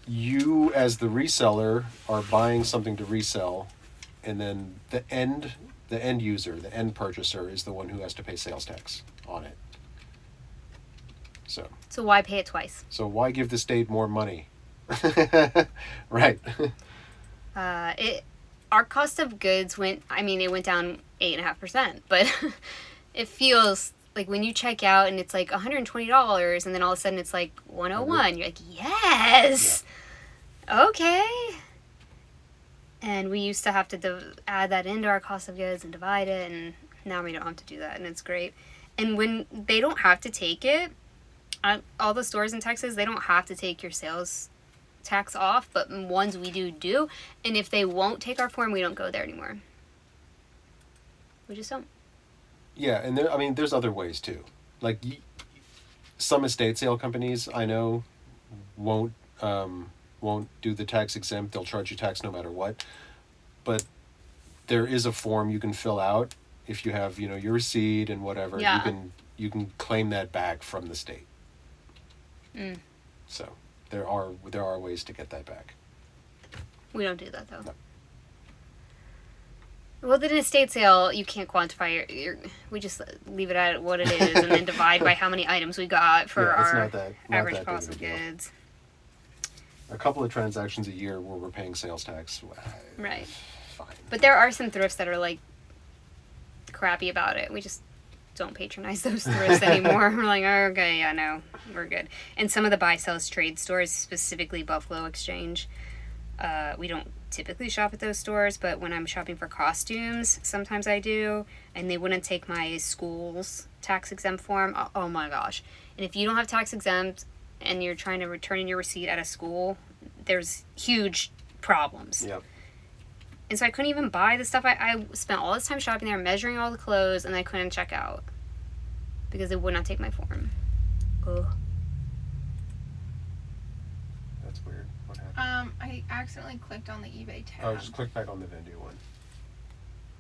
you as the reseller are buying something to resell, and then the end user, the end purchaser, is the one who has to pay sales tax on it. So why pay it twice? So why give the state more money? Right. Our cost of goods went down 8.5%, but it feels like when you check out and it's like $120 and then all of a sudden it's like $101, you're like, yes, okay. And we used to have to add that into our cost of goods and divide it, and now we don't have to do that, and it's great. And when they don't have to take it, all the stores in Texas, they don't have to take your sales tax off, but ones we do. And if they won't take our form, we don't go there anymore. We just don't. Yeah, and there's other ways too. Like some estate sale companies I know won't do the tax exempt. They'll charge you tax no matter what. But there is a form you can fill out if you have, your receipt and whatever. Yeah. You can claim that back from the state. Mm. So there are ways to get that back. We don't do that though. No. Well, in an estate sale, you can't quantify we just leave it at what it is and then divide by how many items we got for our average cost of goods. a couple of transactions a year where we're paying sales tax. Right. Fine. But there are some thrifts that are like crappy about it. We just don't patronize those thrifts anymore. We're like, oh, okay, yeah, no, we're good. And some of the buy sells trade stores, specifically Buffalo Exchange, we don't typically shop at those stores, but when I'm shopping for costumes, sometimes I do, and they wouldn't take my school's tax exempt form. Oh my gosh. And if you don't have tax exempt and you're trying to return in your receipt at a school, there's huge problems. Yep. And so I couldn't even buy the stuff. I spent all this time shopping there, measuring all the clothes, and I couldn't check out because they would not take my form. Ugh. That's weird. What happened? I accidentally clicked on the eBay tab. Oh, just click back on the Vendu one.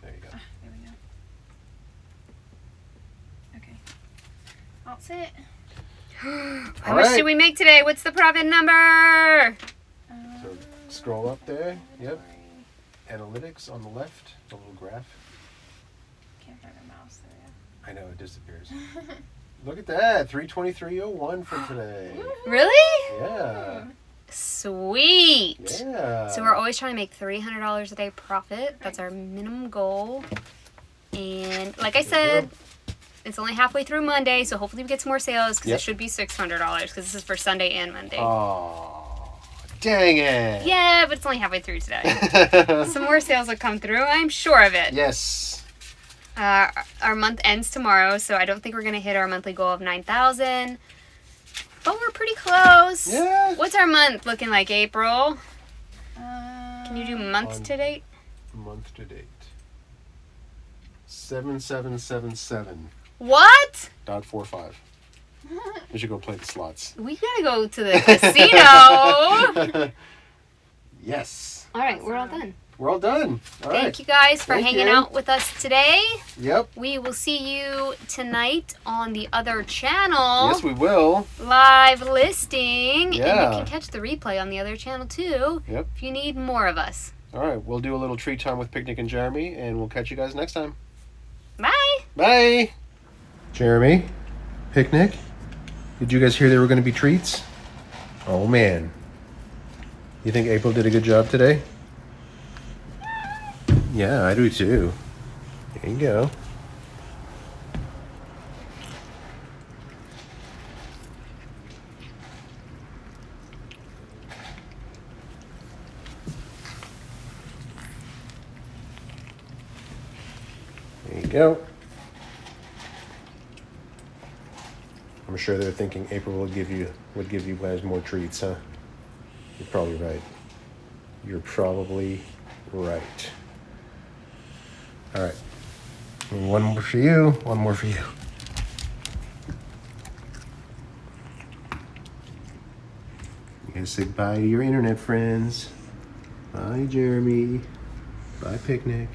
There you go. There we go. Okay. I'll sit. How much did we make today? What's the profit number? So scroll up there. Yep. Analytics on the left, the little graph. Can't find my mouse there. I know it disappears. Look at that, 323.01 for today. Really? Yeah. Sweet. Yeah. So we're always trying to make $300 a day profit. That's our minimum goal. And like I said, it's only halfway through Monday, so hopefully we get some more sales because it should be $600 because this is for Sunday and Monday. Oh, dang it. Yeah, but it's only halfway through today. Some more sales will come through. I'm sure of it. Yes. Our month ends tomorrow, so I don't think we're going to hit our monthly goal of 9,000. But we're pretty close. Yeah. What's our month looking like, April? Can you do month to date? Month to date. 7777. What? .45. We should go play the slots. We gotta go to the casino. Yes. All right, we're all done. We're all done. All right. Thank you guys for Thank hanging you. out with us today. Yep. We will see you tonight on the other channel. Yes, we will. Live listing. And Yeah. you can catch the replay on the other channel too. Yep. If you need more of us. All right. We'll do a little treat time with Picnic and Jeremy, and we'll catch you guys next time. Bye. Bye. Jeremy, Picnic, did you guys hear there were going to be treats? Oh, man. You think April did a good job today? Yeah, I do too. There you go. There you go. I'm sure they're thinking April would give you guys more treats, huh? You're probably right. You're probably right. All right. One more for you. One more for you. You gotta say bye to your internet friends. Bye, Jeremy. Bye, Picnic.